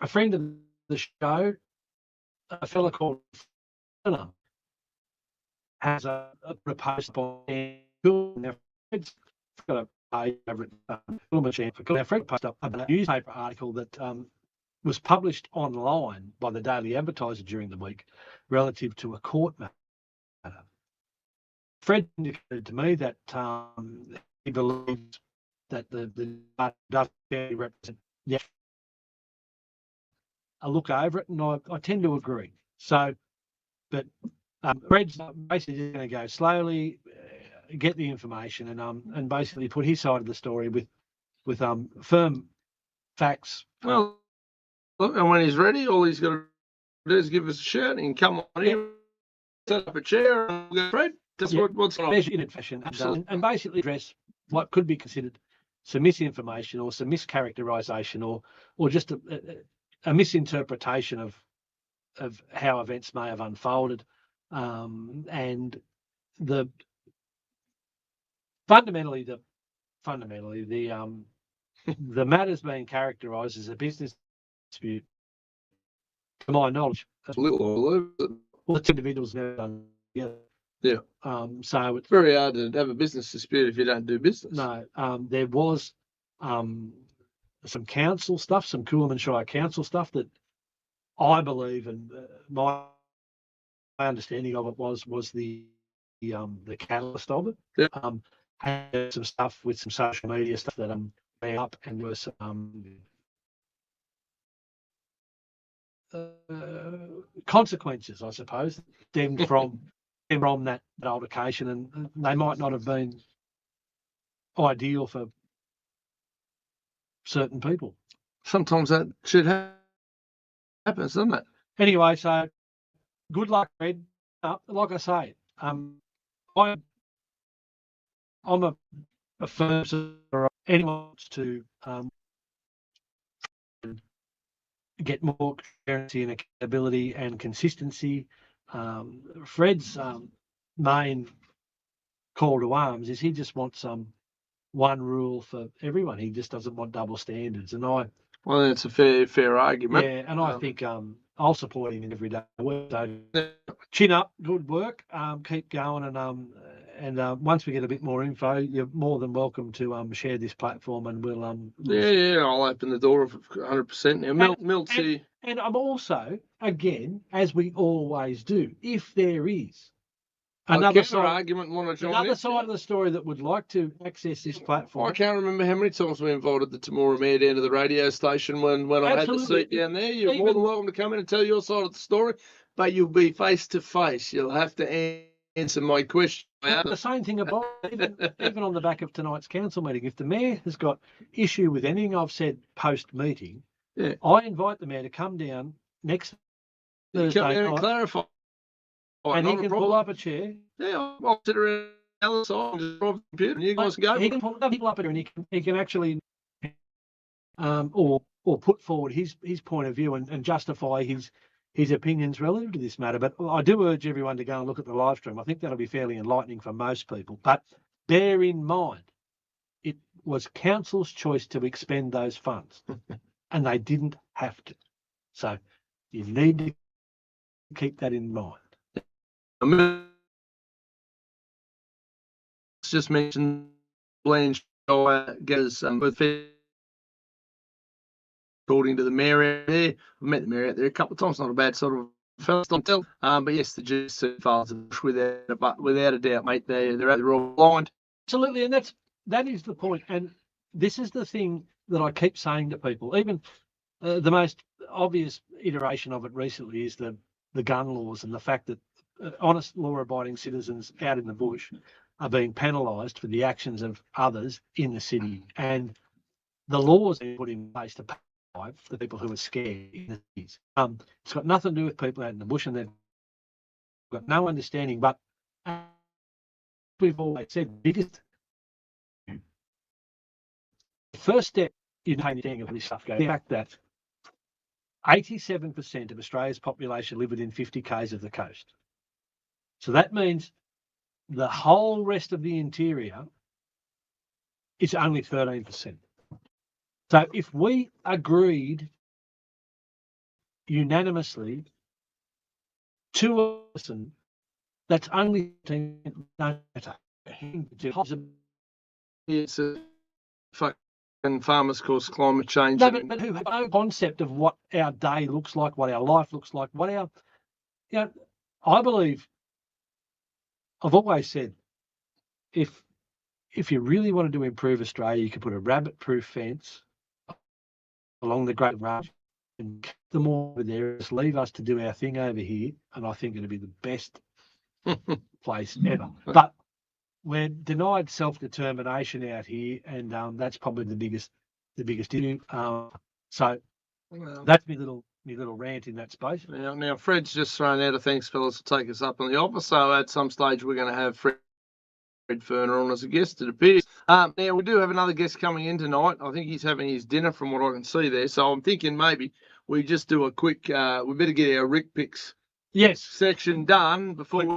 a friend of the show, a fella called has a post on got a page over at Fred posted up a newspaper article that was published online by the Daily Advertiser during the week relative to a court matter. Fred indicated to me that he believes that the does represent a look over it, and I tend to agree. So, but Fred's basically going to go slowly. get the information and basically put his side of the story with firm facts. Well, look, and when he's ready, all he's got to do is give us a shout and come on here, set up a chair, and we'll go, Fred. That's what's on. In a fashion, and basically address what could be considered some misinformation or some mischaracterisation or just a misinterpretation of how events may have unfolded, and fundamentally the matter's being characterised as a business dispute. To my knowledge, Well, the two individuals never done together. Yeah. So it's very hard to have a business dispute if you don't do business. No. There was some council stuff, some Coolman Shire council stuff that I believe, and my understanding of it was the catalyst of it. Yeah. Had some stuff with some social media stuff that ran up and was consequences, I suppose, stemmed from that altercation, and they might not have been ideal for certain people. Sometimes that shit happens, doesn't it? Anyway, so good luck, Fred. Like I say, I'm a firm supporter of anyone wants to get more transparency and accountability and consistency. Fred's main call to arms is he just wants one rule for everyone. He just doesn't want double standards. And well, that's a fair argument. Yeah, and I think I'll support him in every day. So chin up, good work. Keep going, and once we get a bit more info, you're more than welcome to share this platform, and we'll I'll open the door 100%. Now, Milt, and I'm also, again, as we always do, if there is another side of the story that would like to access this platform. I can't remember how many times we invited the Temora Mayor down to the radio station when I had the seat down there. You're more than welcome to come in and tell your side of the story, but you'll be face to face. You'll have to answer my question. The same thing about even on the back of tonight's council meeting. If the mayor has got issue with anything I've said post meeting, I invite the mayor to come down next Thursday night and clarify. And he can pull up a chair. Yeah, I'll sit around the other side and just drive the computer and you guys can go. He can pull up here and he can actually or put forward his point of view and justify his opinions relative to this matter. But I do urge everyone to go and look at the live stream. I think that'll be fairly enlightening for most people. But bear in mind, it was council's choice to expend those funds and they didn't have to. So you need to keep that in mind. Just mentioned Blanche gets according to the mayor there. I've met the mayor out there a couple of times, not a bad sort of fellow to tell. But yes, the GC files without a doubt, mate. They're all blind. Absolutely, and that is the point. And this is the thing that I keep saying to people. Even the most obvious iteration of it recently is the gun laws and the fact that honest, law-abiding citizens out in the bush are being penalised for the actions of others in the city. And the laws are put in place to pay the people who are scared in the cities. It's got nothing to do with people out in the bush, and they've got no understanding. But as we've always said, the first step in understanding of this stuff goes the fact that 87% of Australia's population live within 50 k's of the coast. So that means the whole rest of the interior is only 13%. So if we agreed unanimously to a person, that's only 10%. It's a fucking farmers course climate change. No, but who have no concept of what our day looks like, what our life looks like, what our, I believe, I've always said, if you really wanted to improve Australia, you could put a rabbit-proof fence along the Great Range and keep them all over there. Just leave us to do our thing over here, and I think it'd be the best place ever. But we're denied self-determination out here, and that's probably the biggest issue. So that's my little rant in that space. Now Fred's just thrown out a thanks, fellas, to take us up on the offer. So at some stage we're going to have Fred Ferner on as a guest, it appears. Now we do have another guest coming in tonight. I think he's having his dinner from what I can see there. So I'm thinking maybe we just do a quick. We better get our Rick Picks section done before we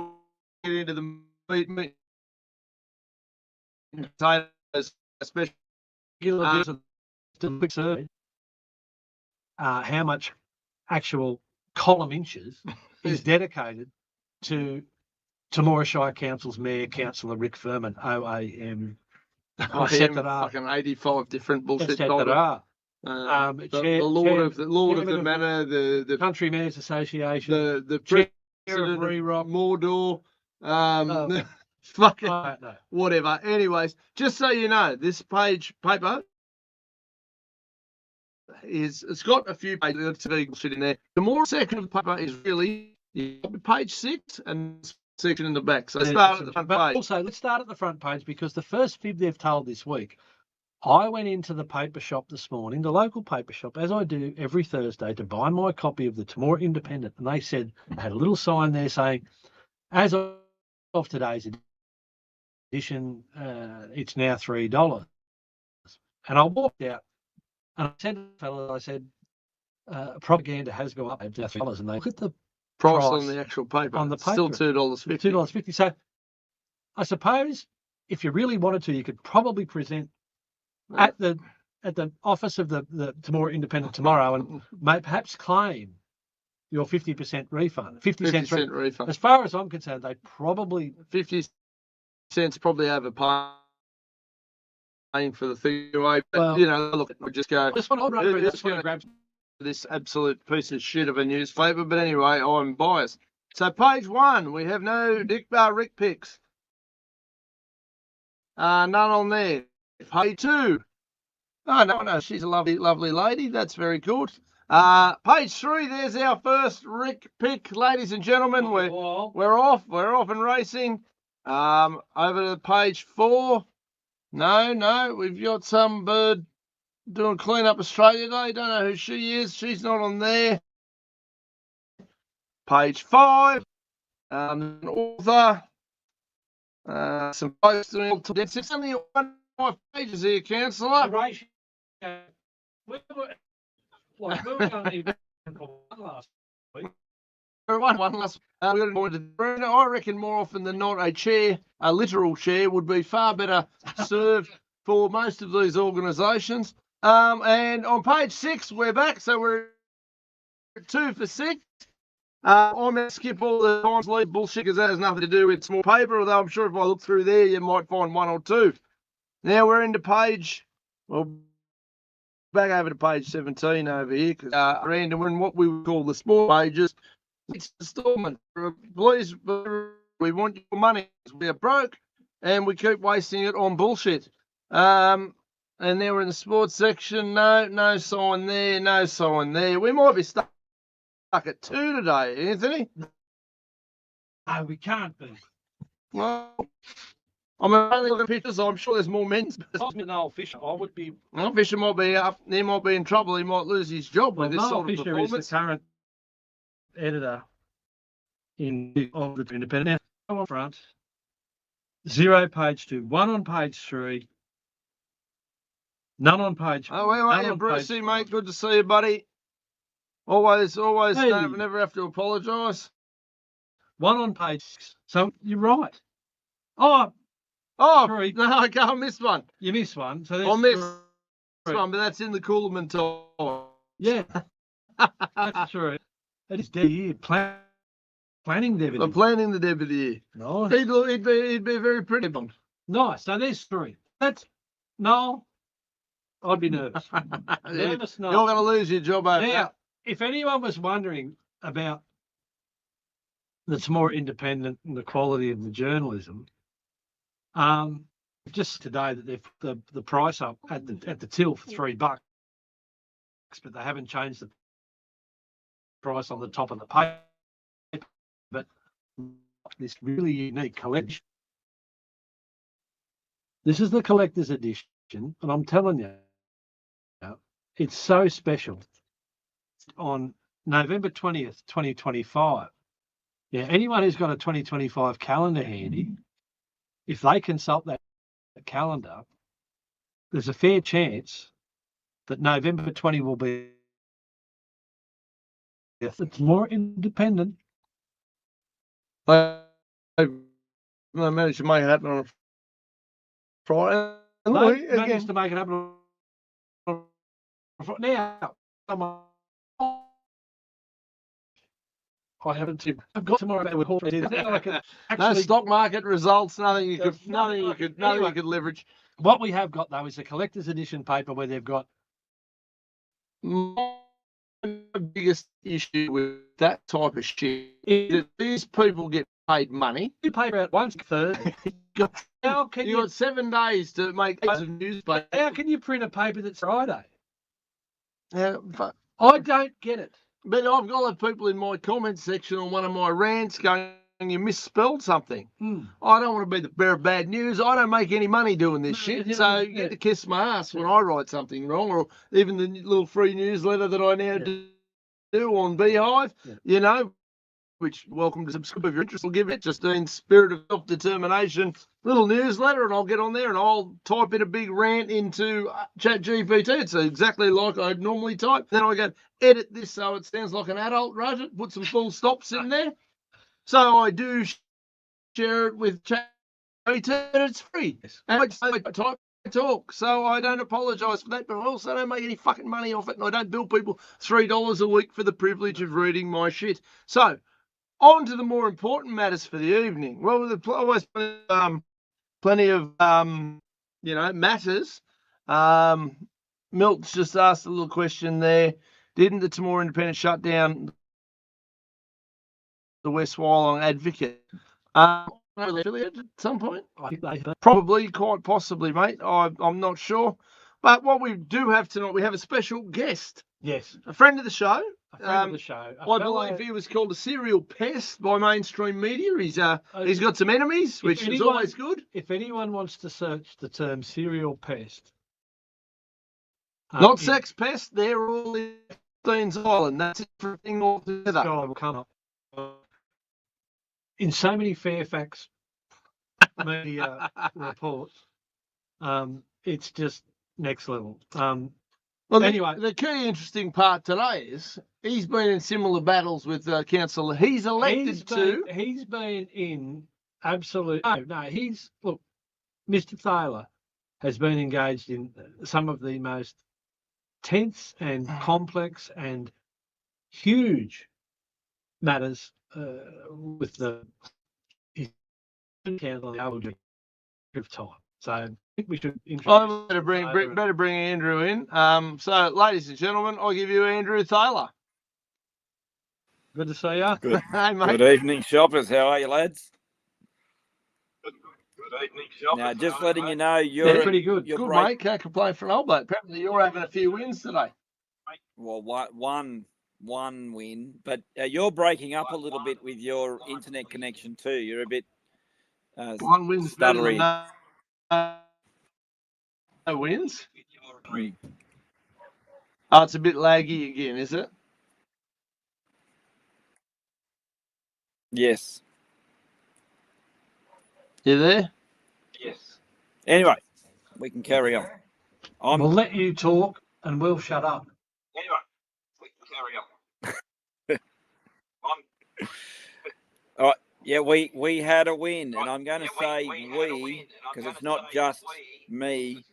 get into the meat and potatoes, especially. Just a quick survey. How much actual column inches is dedicated to Temora Shire Council's Mayor, Councillor Rick Furman, OAM. Fucking 85 different bullshit titles. The Lord of the Manor, the Country Mayors Association, the Chair President of Re-Rock, Mordor, fucking whatever. Anyways, just so you know, this paper it's got a few pages in there. The more section of the paper is really page 6 and section in the back. So start at the front page. Also, let's start at the front page because the first fib they've told this week, I went into the paper shop this morning, the local paper shop, as I do every Thursday, to buy my copy of the Temora Independent, and they said, had a little sign there saying, as of today's edition, it's now $3. And I walked out and I said to the fellow, I said, propaganda has gone up to $3, and they look at the price on the actual paper. On the paper. Still $2.50. $2.50. So I suppose if you really wanted to, you could probably present at the office of the Temora Independent tomorrow and perhaps claim your 50% refund. 50 cents refund. As far as I'm concerned, they probably 50 cents probably overpaying for the thing anyway. But well, look, we just go. Just want to grab this absolute piece of shit of a newspaper. But anyway, I'm biased. So page 1, we have no Rick Picks. None on there. Page 2. Oh, no, she's a lovely lady. That's very good. Page 3, there's our first Rick Pick, ladies and gentlemen. We're off and racing. Over to page 4. No, we've got some bird doing Clean Up Australia Day. Don't know who she is. She's not on there. Page 5. An author. Some folks doing it's only 1.5 pages here, Councillor. We were going last week. One last. We got more to Bruno. I reckon more often than not, a literal chair, would be far better served for most of these organisations. And on page 6, we're back, so we're 2 for 6. I'm going to skip all the times leave bullshit because that has nothing to do with small paper, although I'm sure if I look through there, you might find 1 or 2. Now we're into back over to page 17 over here, because random and what we would call the small pages. It's installment. Please, we want your money. We are broke, and we keep wasting it on bullshit. And then we're in the sports section. No sign there. No sign there. We might be stuck at 2 today, Anthony. No, we can't be. Well, I'm only looking at pictures. I'm sure there's more men's. Noel Fisher, I would be. Noel Fisher might be up. He might be in trouble. He might lose his job with this Noel sort of Fisher performance. Is the current editor of the Independent. Now on front, 0 page 2, 1 on page 3, none on page. Oh, where are you, Brucey, mate? Good to see you, buddy. Always, hey. Never have to apologise. 1 on page 6. So you're right. Three. No, I missed one. You missed one. So I missed one, but that's in the Coolman time. Yeah, that's true. That is the year. Planning deputy. I'm planning the deputy. Nice. He'd be very pretty. Nice. So there's 3. That's no. I'd be nervous. Nervous. You're going to lose your job over that. If anyone was wondering about that's more independent and the quality of the journalism, just today that they've put the price up at the till for $3, but they haven't changed the price on the top of the paper. But this really unique collection This is the collector's edition, and I'm telling you, it's so special. On November 20th, 2025. Yeah, anyone who's got a 2025 calendar handy, if they consult that calendar, there's a fair chance that November 20 will be. It's more independent. I managed to make it happen on a Friday. They managed to make it happen on now. I haven't seen. I've got tomorrow about with horses. Now I can actually, no stock market results. Nothing you could leverage. What we have got though is a collector's edition paper where they've got. My biggest issue with that type of shit is that these people get paid money. You pay out once Thursday. You got 7 days to make a newspaper. How can you print a paper that's Friday? But I don't get it. But I've got people in my comment section on one of my rants going, you misspelled something. I don't want to be the bearer of bad news. I don't make any money doing this shit. So you get to kiss my ass when I write something wrong, or even the little free newsletter that I now do on Beehive, you know, which welcome to subscribe if you're interested. I'll give it just in spirit of self-determination little newsletter, and I'll get on there and I'll type in a big rant into ChatGPT. It's exactly like I'd normally type. Then I go edit this so it sounds like an adult wrote it, put some full stops in there. So I do share it with ChatGPT, and it's free. And I type talk, so I don't apologise for that, but I also don't make any fucking money off it, and I don't bill people $3 a week for the privilege of reading my shit. So on to the more important matters for the evening. Well, there's always plenty of matters. Milt's just asked a little question there. Didn't the Timor Independent shut down the West Wyalong Advocate? Affiliated at some point? Probably, quite possibly, mate. I'm not sure. But what we do have tonight, we have a special guest. Yes. A friend of the show. A friend of the show. I believe he was called a serial pest by mainstream media. He's got some enemies, which is always good. If anyone wants to search the term serial pest. Not sex pest, they're all in Steens Island. That's a different thing altogether. Will come up. In so many Fairfax media reports, it's just next level. Well, anyway, the key interesting part today is he's been in similar battles with council. He's been in absolute. Look, Mr. Thaler has been engaged in some of the most tense and complex and huge matters with the council on the ALG of time. So I think we should better bring Andrew in. So, ladies and gentlemen, I'll give you Andrew Thaler. Good to see you. Good. Hey, mate. Good evening, shoppers. How are you, lads? Good evening, shoppers. Now, just letting you know, you're pretty good. Good, mate. Can't complain for an old bloke. Apparently, you're having a few wins today. Well, one win, but you're breaking up a little bit with your internet connection too. You're a bit one win's stuttery. No wins. Oh, it's a bit laggy again, is it? Yes. You there? Yes. Anyway, we can carry on. We'll let you talk and we'll shut up. Anyway, we can carry on. All right. Yeah, we had a win, and I'm going to say we because it's not just me.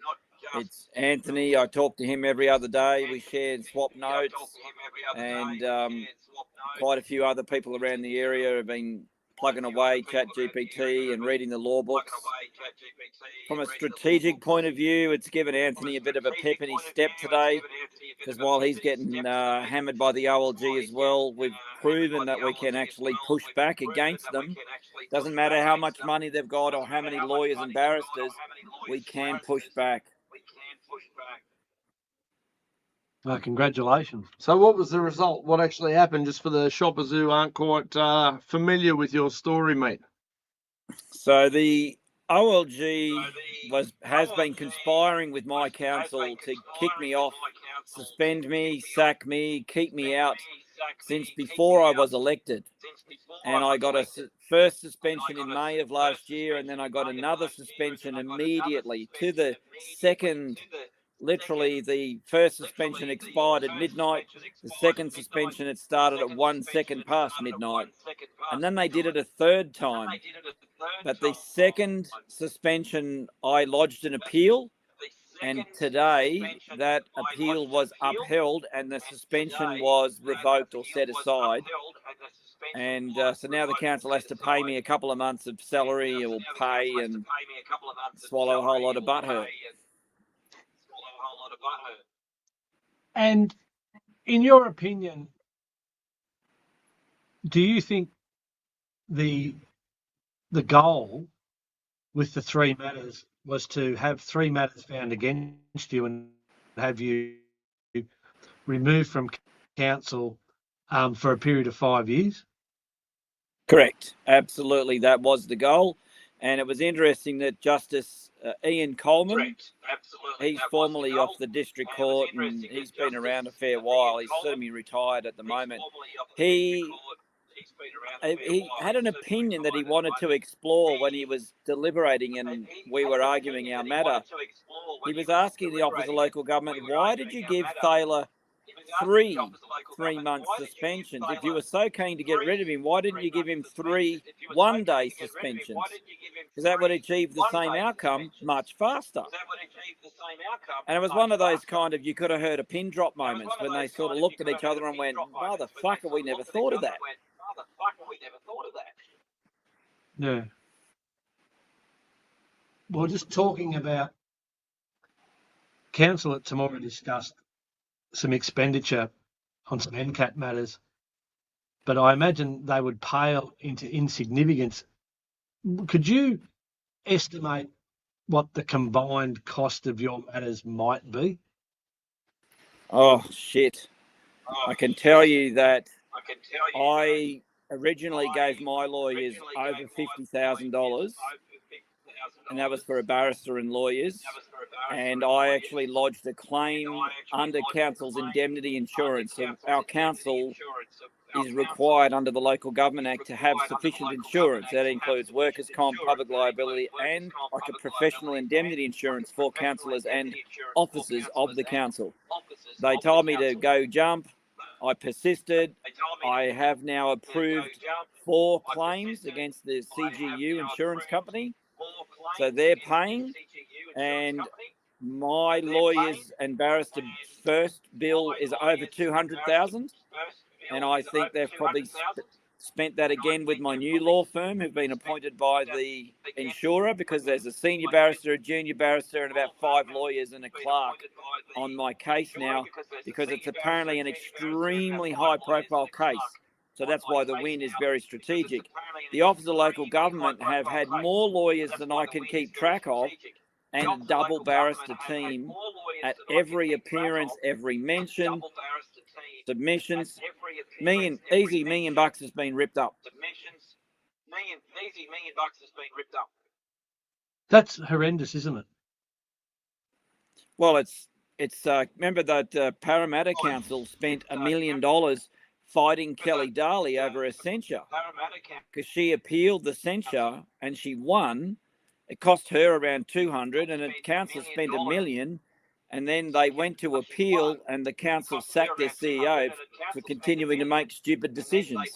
It's Anthony. I talk to him every other day. We share and swap notes, and quite a few other people around the area have been plugging away ChatGPT and reading the law books. From a strategic point of view, it's given Anthony a bit of a pep in his step today, because while he's getting hammered by the OLG as well, we've proven that we can actually push back against them. Doesn't matter how much money they've got or how many lawyers and barristers, we can push back. Congratulations. So what was the result? What actually happened, just for the shoppers who aren't quite familiar with your story, mate? So the OLG has been conspiring with my council to kick me off, suspend me, sack me, keep me out since before I was elected. And I got a first suspension in May of last year, and then I got another suspension immediately to the second. Literally, the first suspension expired at midnight. The second suspension, it started at 1 second past midnight. And then they did it a third time. But the second suspension, I lodged an appeal. And today, that appeal was upheld and the suspension was revoked or set aside. And so now the council has to pay me a couple of months of salary or pay and swallow a whole lot of butthurt. And in your opinion, do you think the goal with the 3 matters was to have 3 matters found against you and have you removed from council for a period of 5 years? Correct. Absolutely. That was the goal. And it was interesting that Justice Ian Coleman, he's formerly off the district court and he's been around a fair while. He's semi-retired at the moment. He had an opinion that he wanted to explore when he was deliberating and we were arguing our matter. He was asking the Office of Local Government, why did you give Thaler 3-month suspensions? If you were so keen to get rid of him, why didn't you give him 3 one-day suspensions? Because that would achieve the same outcome much faster. And it was one of those kind of, you could have heard a pin drop moments when they sort of looked at each other and went, motherfucker, we never thought of that. Yeah. Well, just talking about council at Temora discussed some expenditure on some NCAT matters, but I imagine they would pale into insignificance. Could you estimate what the combined cost of your matters might be? Oh, shit. I can tell you that I originally gave my lawyers over $50,000, and that was for a barrister and lawyers. And I actually lodged a claim under council's indemnity insurance. So our council is required under the Local Government Act to have sufficient insurance. That includes workers' comp, public liability, and like a professional indemnity insurance for councillors and officers of the council. They told me to go jump. I persisted. I have now approved 4 claims against the CGU insurance company. So they're paying, and my lawyers and barrister first bill is over $200,000, and I think they've probably spent that again with my new law firm who've been appointed by the insurer, because there's a senior barrister, a junior barrister, and about 5 lawyers and a clerk on my case now, because it's apparently an extremely high-profile case. So that's why the win is very strategic. The Office of Local Government have had more lawyers than I can keep track of, and a double barrister team at every appearance, every mention, submissions. Easy $1 million has been ripped up. That's horrendous, isn't it? Well, it's remember that Parramatta Council spent $1 million fighting Kelly Daly over a censure because she appealed the censure and she won. It cost her around $200,000, and the council spent $1 million. And then they went to appeal, and the council sacked their CEO for continuing to make stupid decisions.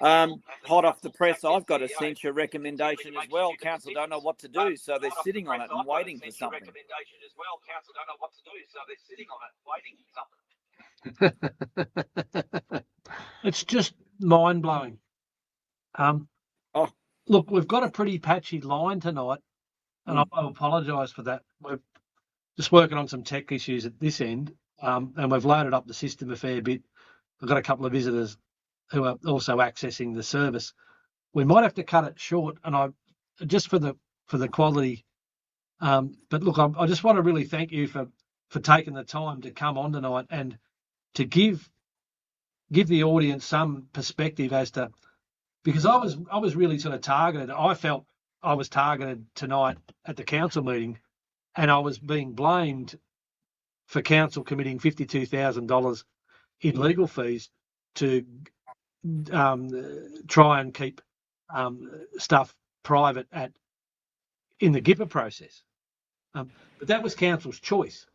Hot off the press, I've got a censure recommendation as well. Council don't know what to do, so they're sitting on it and waiting for something. It's just mind-blowing. Look, we've got a pretty patchy line tonight, and I apologise for that. We're just working on some tech issues at this end, and we've loaded up the system a fair bit. We've got a couple of visitors who are also accessing the service. We might have to cut it short, and I just for the quality. But look, I just want to really thank you for taking the time to come on tonight and to give the audience some perspective as to, because I was really sort of targeted. I felt I was targeted tonight at the council meeting, and I was being blamed for council committing $52,000 in legal fees to try and keep stuff private in the GIPA process. But that was council's choice.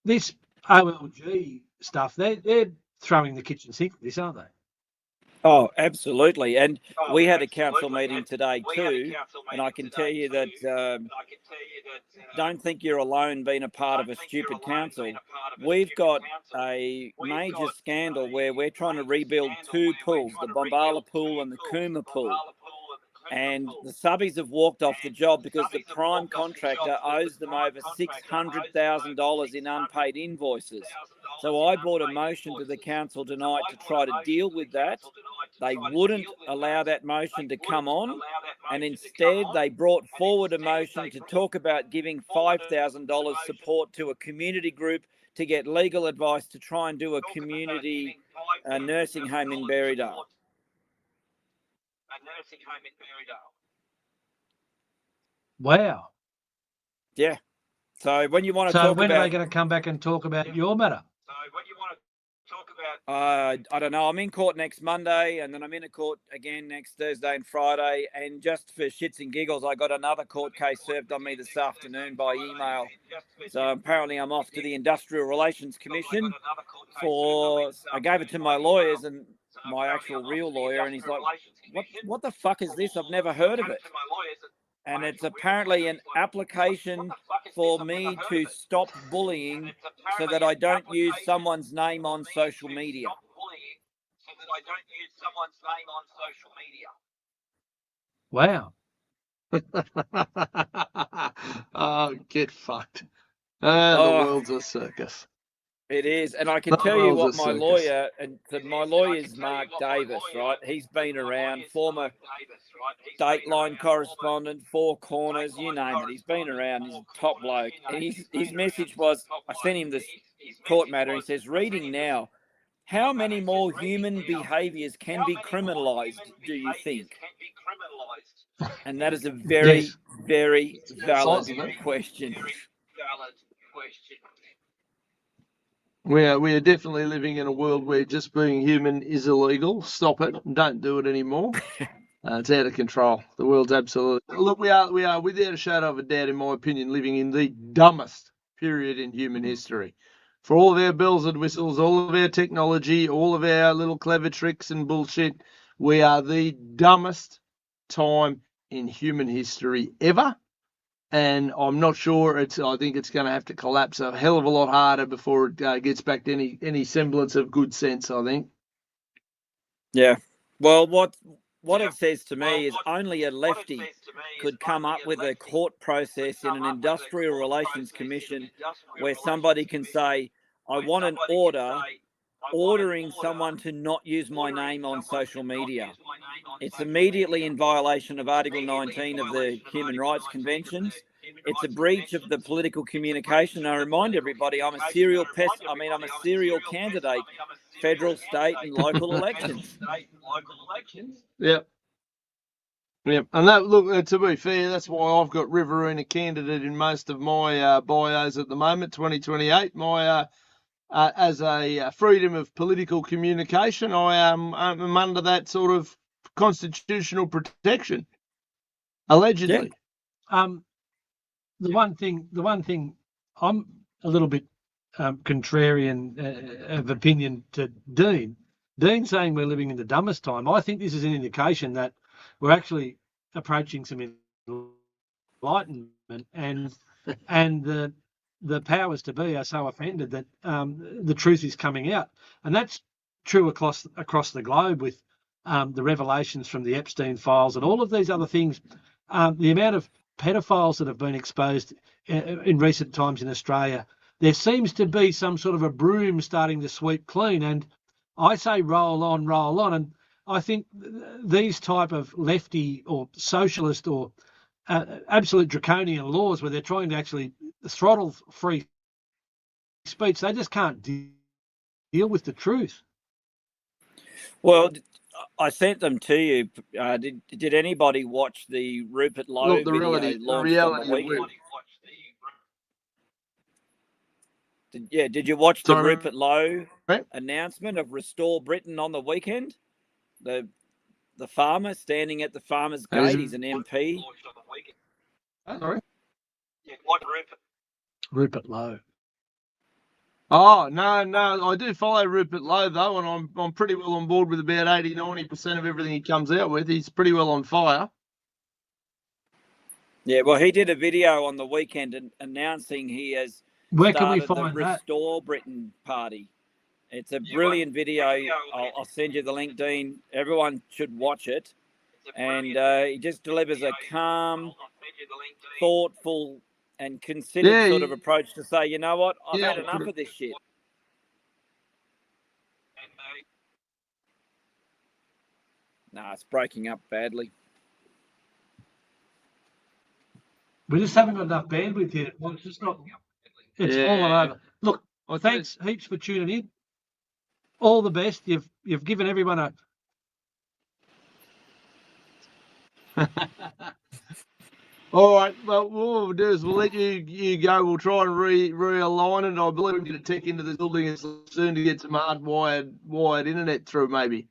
This OLG stuff, they're throwing the kitchen sink with this, aren't they? Oh, absolutely. And we had a council meeting today too, and I can tell you that don't think you're alone being a part of a stupid council. We've got a major scandal where we're trying to rebuild two pools, the Bombala pool and the Cooma pool. And the subbies have walked off the job because the prime contractor owes them over $600,000 in unpaid invoices. So I brought a motion to the council tonight to try to deal with that. They wouldn't allow that motion to come on, and instead they brought forward a motion to talk about giving $5,000 support to a community group to get legal advice to try and do a community nursing home in Berrydale. Wow. Yeah. So when you want to talk about... So when are they going to come back and talk about your matter? I don't know. I'm in court next Monday, and then I'm in a court again next Thursday and Friday. And just for shits and giggles, I got another court case served on me this afternoon by email. So apparently I'm off to the Industrial Relations Commission I gave it to my lawyers and my actual real lawyer, and he's like, what the fuck is this? I've never heard of it. And it's apparently an application for me to stop bullying so that I don't use someone's name on social media. Wow. Oh, get fucked. The world's a circus. It is, and I can tell you what my lawyer, and my lawyer's Mark Davis, right? He's been around, former Dateline correspondent, Four Corners, you name it. He's been around. He's a top bloke. And his message was, I sent him this court matter. He says, reading now, how many more human behaviours can be criminalised, do you think? And that is a very, very valid question. We are definitely living in a world where just being human is illegal. Stop it. Don't do it anymore. It's out of control. The world's absolutely... Look, we are without a shadow of a doubt, in my opinion, living in the dumbest period in human history. For all of our bells and whistles, all of our technology, all of our little clever tricks and bullshit, we are the dumbest time in human history ever. And I'm not sure I think it's going to have to collapse a hell of a lot harder before it gets back to any semblance of good sense, I think. Yeah. Well, what it says to me is only a lefty could come up with a court process in an industrial relations commission where somebody can say, I want an order ordering someone to not use my name on social media. It's immediately in violation of Article 19 of the Human Rights Conventions. It's a breach of the political communication. I remind everybody, I'm a serial candidate, federal, state, and local elections. Yep. Yep. And that, look, to be fair, that's why I've got Riverina candidate in most of my bios at the moment, 2028. My as a freedom of political communication, I'm under that sort of constitutional protection, allegedly. Yeah. The one thing I'm a little bit contrarian of opinion to Dean. Dean saying we're living in the dumbest time. I think this is an indication that we're actually approaching some enlightenment, and the powers to be are so offended that the truth is coming out, and that's true across the globe with the revelations from the Epstein files and all of these other things. The amount of pedophiles that have been exposed in recent times in Australia, there seems to be some sort of a broom starting to sweep clean, and I say roll on, and I think these type of lefty or socialist or absolute draconian laws where they're trying to actually throttle free speech, they just can't deal with the truth. Well, I sent them to you. Did anybody watch the Rupert Lowe Look, the video reality launched on the weekend? Did you watch the Rupert Lowe announcement of Restore Britain on the weekend? The farmer standing at the farmer's gate. He's an MP. Sorry? Yeah, what Rupert Lowe. Oh, no, I do follow Rupert Lowe, though, and I'm pretty well on board with about 80-90% of everything he comes out with. He's pretty well on fire. Yeah, well, he did a video on the weekend announcing he has started the Restore Britain party. It's a brilliant video. I'll send you the link, Dean. Everyone should watch it. And he just delivers a calm, thoughtful, and considered sort of approach to say, you know what, I've had enough of this shit. No, it's breaking up badly. We just haven't got enough bandwidth here. Well, it's just not. It's fallen over. Look, thanks heaps for tuning in. All the best. You've given everyone a. All right. Well, what we'll do is we'll let you go. We'll try and realign it. I believe we're going to tech into the building soon to get some wired internet through, maybe.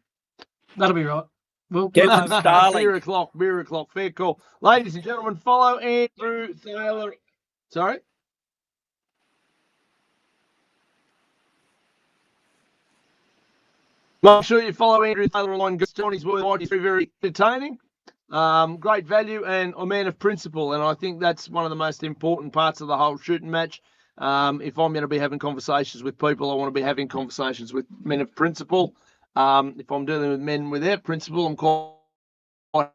That'll be right. We'll get some Starlink. Beer o'clock. Fair call. Ladies and gentlemen, follow Andrew Thaler. Sorry? Make sure you follow Andrew Thaler on Johnny's work. He's very, very entertaining. Great value and a man of principle. And I think that's one of the most important parts of the whole shooting match. If I'm going to be having conversations with people, I want to be having conversations with men of principle. If I'm dealing with men without principle, I'm quite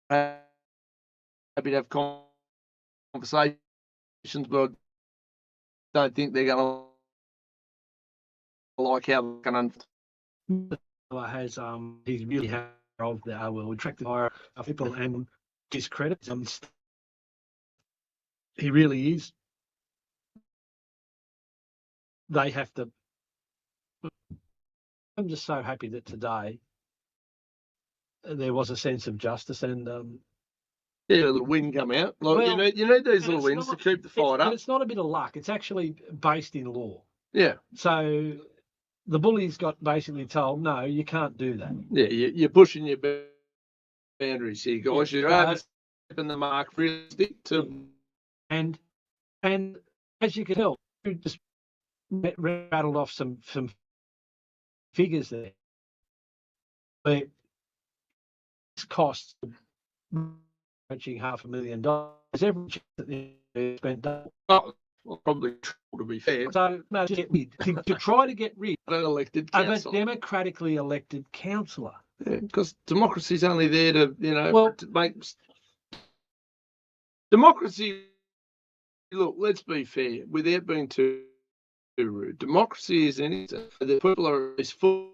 happy to have conversations, but I don't think they're going to like how they're going to. He's really had of the will attract the people and his credit. He really is. They have to. I'm just so happy that today there was a sense of justice and a little win come out. Like, you need these little wins to keep the fight up. It's not a bit of luck. It's actually based in law. Yeah. So the bullies got basically told, no, you can't do that. Yeah, you're pushing your boundaries here, guys. You're overstepping the mark. Realistic to and as you can tell, you just rattled off some figures there. But this costs approaching $500,000. Every chance that they spent double. Well, probably to be fair. So no, to try to get rid of a democratically elected councillor. Yeah, because democracy is only there to, to make democracy. Look, let's be fair, without being too rude. Democracy is anything that people are as full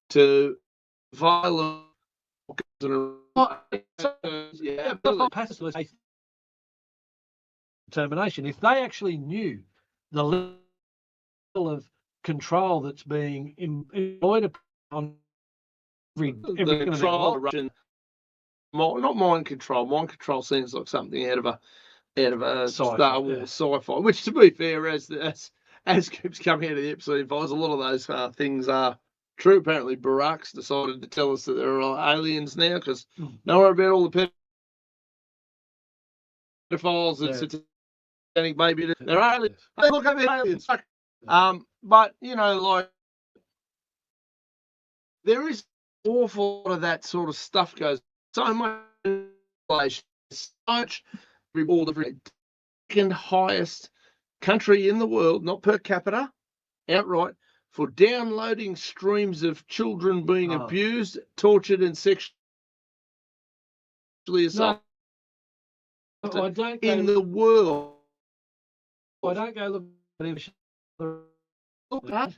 to violate. Determination. If they actually knew the level of control that's being employed on every control, not mind control. Mind control seems like something out of a Star Wars sci-fi. Which, to be fair, as keeps coming out of the episode files, a lot of those things are true. Apparently, Barack's decided to tell us that there are aliens now because don't worry about all the pedophiles and satanic baby. They're aliens. They look at aliens. But there is an awful lot of that sort of stuff goes. So much, all the second highest country in the world, not per capita, outright, for downloading streams of children being abused, tortured, and sexually assaulted in the world. I don't go look at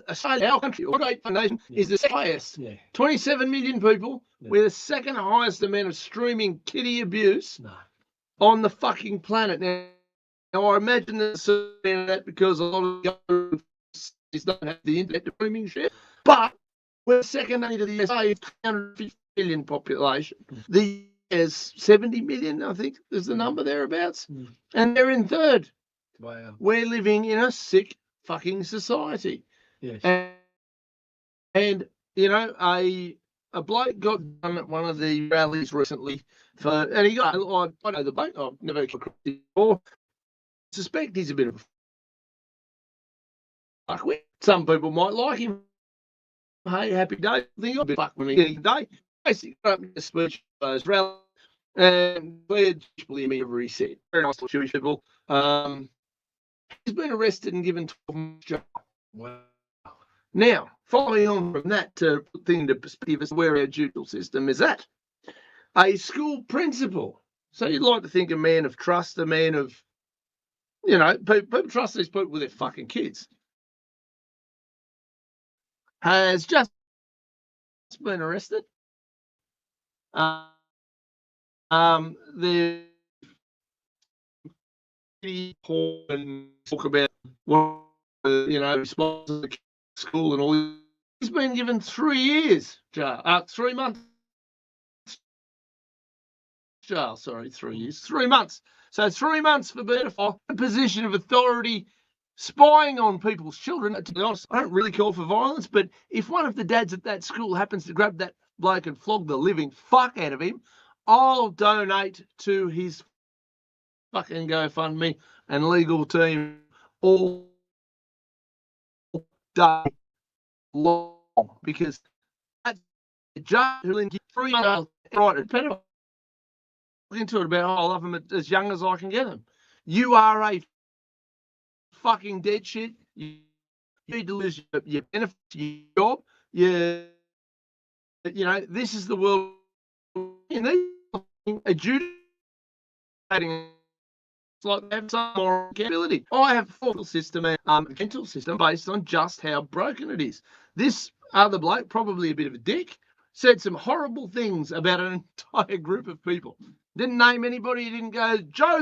Australia, our country, our great nation, is the highest. 27 million people. We're the second highest amount of streaming kiddie abuse on the fucking planet. Now I imagine that because a lot of governments don't have the internet streaming shit. But We're second only to the USA, 350 million population. The is 70 million, I think, is the number thereabouts. And they're in third. Wow. We're living in a sick fucking society. Yes. And you know, a bloke got done at one of the rallies recently and he got, I know the bloke, I've never come across him before. I suspect he's a bit of a fuckwit. Some people might like him. Hey, happy day. I think I'll be fuck when he day. Basically, got up in a speech at those rallies and cleared every said. Very nice little Jewish people. He's been arrested and given 12 months jail. Wow. Now, following on from that, to put things into perspective as to where our judicial system is at, a school principal. So you'd like to think a man of trust, a man of, you know, people trust these people with their fucking kids, has just been arrested. The talk about what, you know, responsible to school and all. He's been given 3 years jail, 3 months jail. Sorry, 3 years, 3 months. So 3 months for being a position of authority, spying on people's children. To be honest, I don't really call for violence, but if one of the dads at that school happens to grab that bloke and flog the living fuck out of him, I'll donate to his fucking GoFundMe and legal team all day long, because that's a judge who'll give 3 months right at pedophile. Into it about, I love them as young as I can get them. You are a fucking dead shit. You need to lose your benefits, your job. You know, this is the world. You need adjudicating. It's like they have some more accountability. I have a full system and mental system based on just how broken it is. This other bloke, probably a bit of a dick, said some horrible things about an entire group of people. Didn't name anybody. He didn't go, Joe,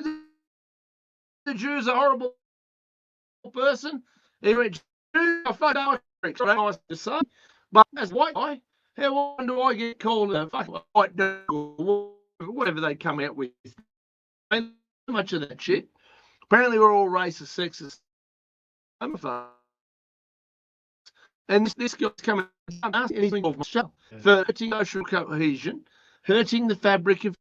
the Jew's a horrible person. He went, Jew, I fuck no, it's not nice to say. But as a white guy, how often do I get called a fucking white dog or whatever they come out with? Ain't much of that shit. Apparently we're all racist, sexist, homophobes. And this guy's coming and asking anything of my show for hurting social cohesion, hurting the fabric of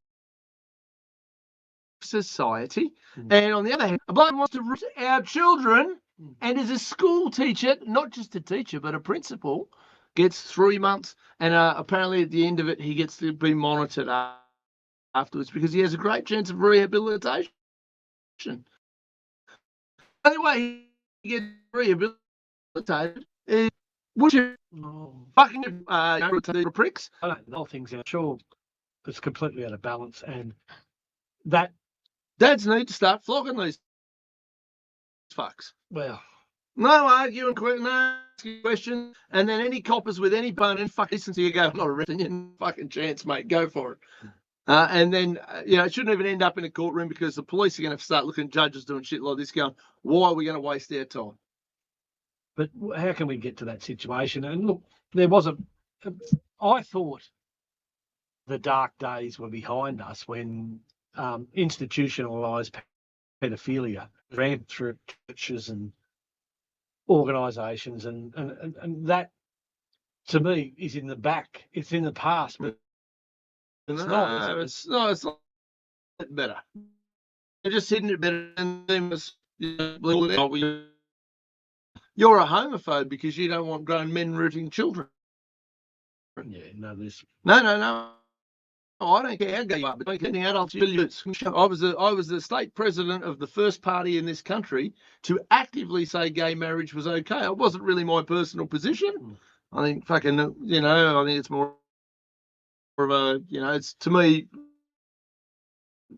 society. And on the other hand, a bloke wants to root our children and is a school teacher, not just a teacher, but a principal, gets 3 months. And apparently at the end of it, he gets to be monitored afterwards because he has a great chance of rehabilitation. The only way he gets rehabilitated is would you fucking the pricks? I don't know things out. Sure, it's completely out of balance, and that dads need to start flogging these fucks. Well, no arguing, no asking questions, and then any coppers with any bone and fucking listen to you go, I'm not arresting you, fucking chance, mate, go for it. And then, you know, it shouldn't even end up in a courtroom because the police are going to start looking at judges doing shit like this going, why are we going to waste their time? But how can we get to that situation? And look, there was I thought the dark days were behind us when institutionalised pedophilia ran through churches and organisations, and that, to me, is in the back. It's in the past, but it's not. It's not better. They're just hitting it better than them. You're a homophobe because you don't want grown men rooting children. Yeah, no, there's no. I don't care how gay you are, but getting adults. I was the state president of the first party in this country to actively say gay marriage was okay. It wasn't really my personal position. I think fucking, you know, I think it's more of a, you know, it's, to me,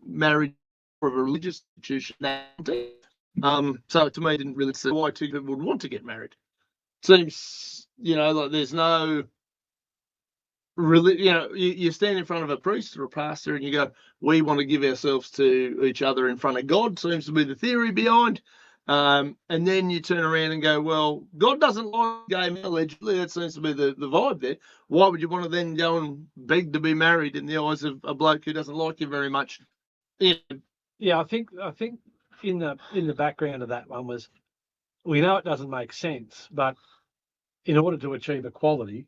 marriage of a religious institution. So to me, I didn't really see why two people would want to get married. Seems, you know, like there's no really, you know, you stand in front of a priest or a pastor and you go, we want to give ourselves to each other in front of God. Seems to be the theory behind And then you turn around and go, well, God doesn't like gay men, allegedly. That seems to be the vibe there. Why would you want to then go and beg to be married in the eyes of a bloke who doesn't like you very much? Yeah, I think in the background of that one was, we know it doesn't make sense, but in order to achieve equality,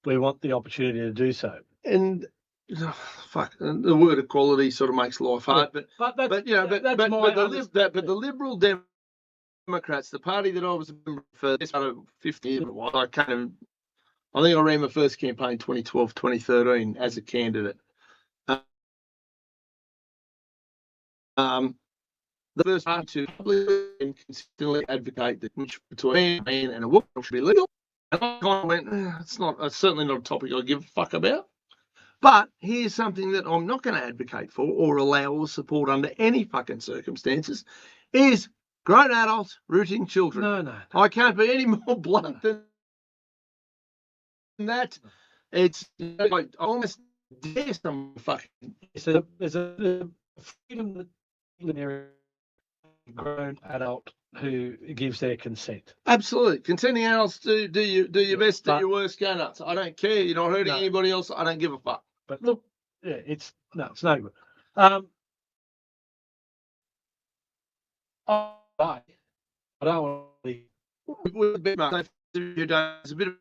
we want the opportunity to do so. And the word equality sort of makes life hard. Yeah, but the Liberal Democrats, the party that I was a member for this 50 years, I think I ran my first campaign 2012, 2013 as a candidate. The first party to consistently advocate that between a man and a woman should be legal. And I kind of went, it's certainly not a topic I give a fuck about. But here's something that I'm not going to advocate for or allow or support under any fucking circumstances, is grown adults rooting children. No. I can't be any more blunt than that. It's like, I almost dare some fucking... There's a freedom that grown adult who gives their consent. Absolutely. Consenting adults do your best, do your worst, go nuts. I don't care. You're not hurting anybody else. I don't give a fuck. But look, yeah, it's no good. I don't want to... It's a bit of a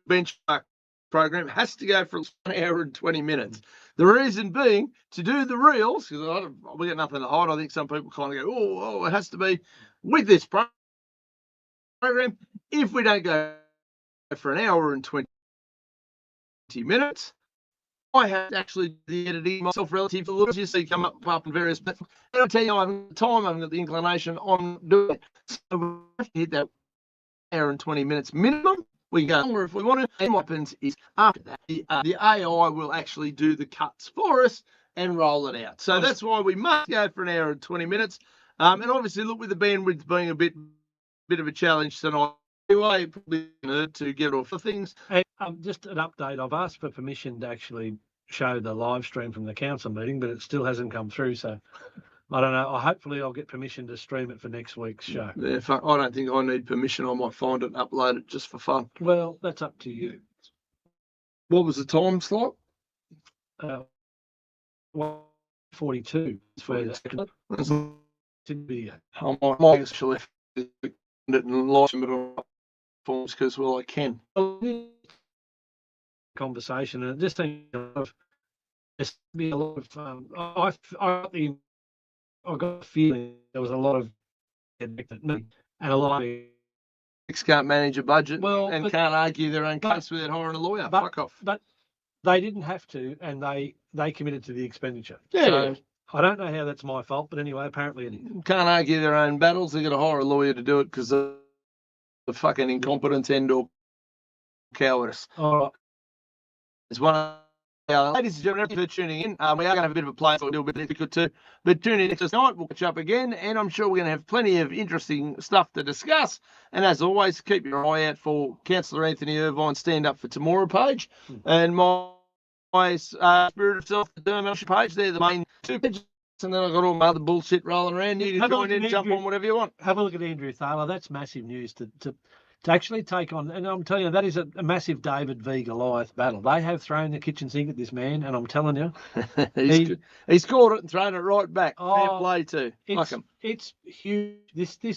benchmark program. It has to go for 1 hour and 20 minutes. The reason being, to do the reels, because we got nothing to hide. I think some people kind of go, oh, it has to be with this program. If we don't go for 1 hour and 20 minutes, I have to actually do the editing myself relative to the you see come up on various platforms. And I'll tell you, I haven't got the time, I haven't got the inclination on doing it. So we have to hit that 1 hour and 20 minutes minimum. We go longer if we want to. And what happens is after that, the AI will actually do the cuts for us and roll it out. So that's why we must go for 1 hour and 20 minutes. And obviously, look, with the bandwidth being a bit of a challenge tonight, anyway, probably to get off the things. Hey, just an update. I've asked for permission to actually show the live stream from the council meeting, but it still hasn't come through. So I don't know. Hopefully, I'll get permission to stream it for next week's show. Yeah, I don't think I need permission. I might find it and upload it just for fun. Well, that's up to you. What was the time slot? 1:42 for the second video. I might actually it and launch it on platforms because, well, I can. Conversation, and it just seems there's be a lot of. I got the feeling there was a lot of and a lot of Can't manage a budget and can't argue their own case without hiring a lawyer. Fuck off. But they didn't have to, and they committed to the expenditure. Yeah. So I don't know how that's my fault, but anyway, apparently it is. Can't argue their own battles. They've got to hire a lawyer to do it because of the fucking incompetence and or cowardice. All right. It's one of ladies and gentlemen, thank you for tuning in. We are going to have a bit of a play, so we'll do a bit if we could too. But tune in next night. We'll catch up again, and I'm sure we're going to have plenty of interesting stuff to discuss. And as always, keep your eye out for Councillor Anthony Irvine's Stand Up for Tomorrow page and my Spirit of Self-Determination page. They're the main two pages. And then I've got all my other bullshit rolling around. You can join in, jump on whatever you want. Have a look at Andrew Thaler. That's massive news to actually take on. And I'm telling you, that is a massive David v. Goliath battle. They have thrown the kitchen sink at this man, and I'm telling you. he's caught it and thrown it right back. Fair play too. It's huge. It's the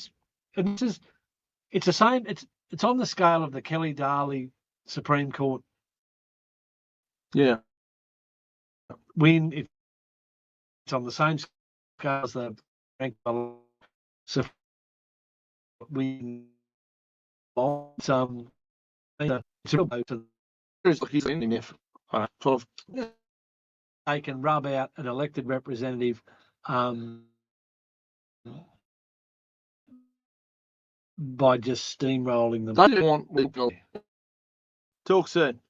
same. It's on the scale of the Kelly Darley Supreme Court. Yeah. Win. It's on the same scale as the win. They can rub out an elected representative by just steamrolling them. They want. Talk soon.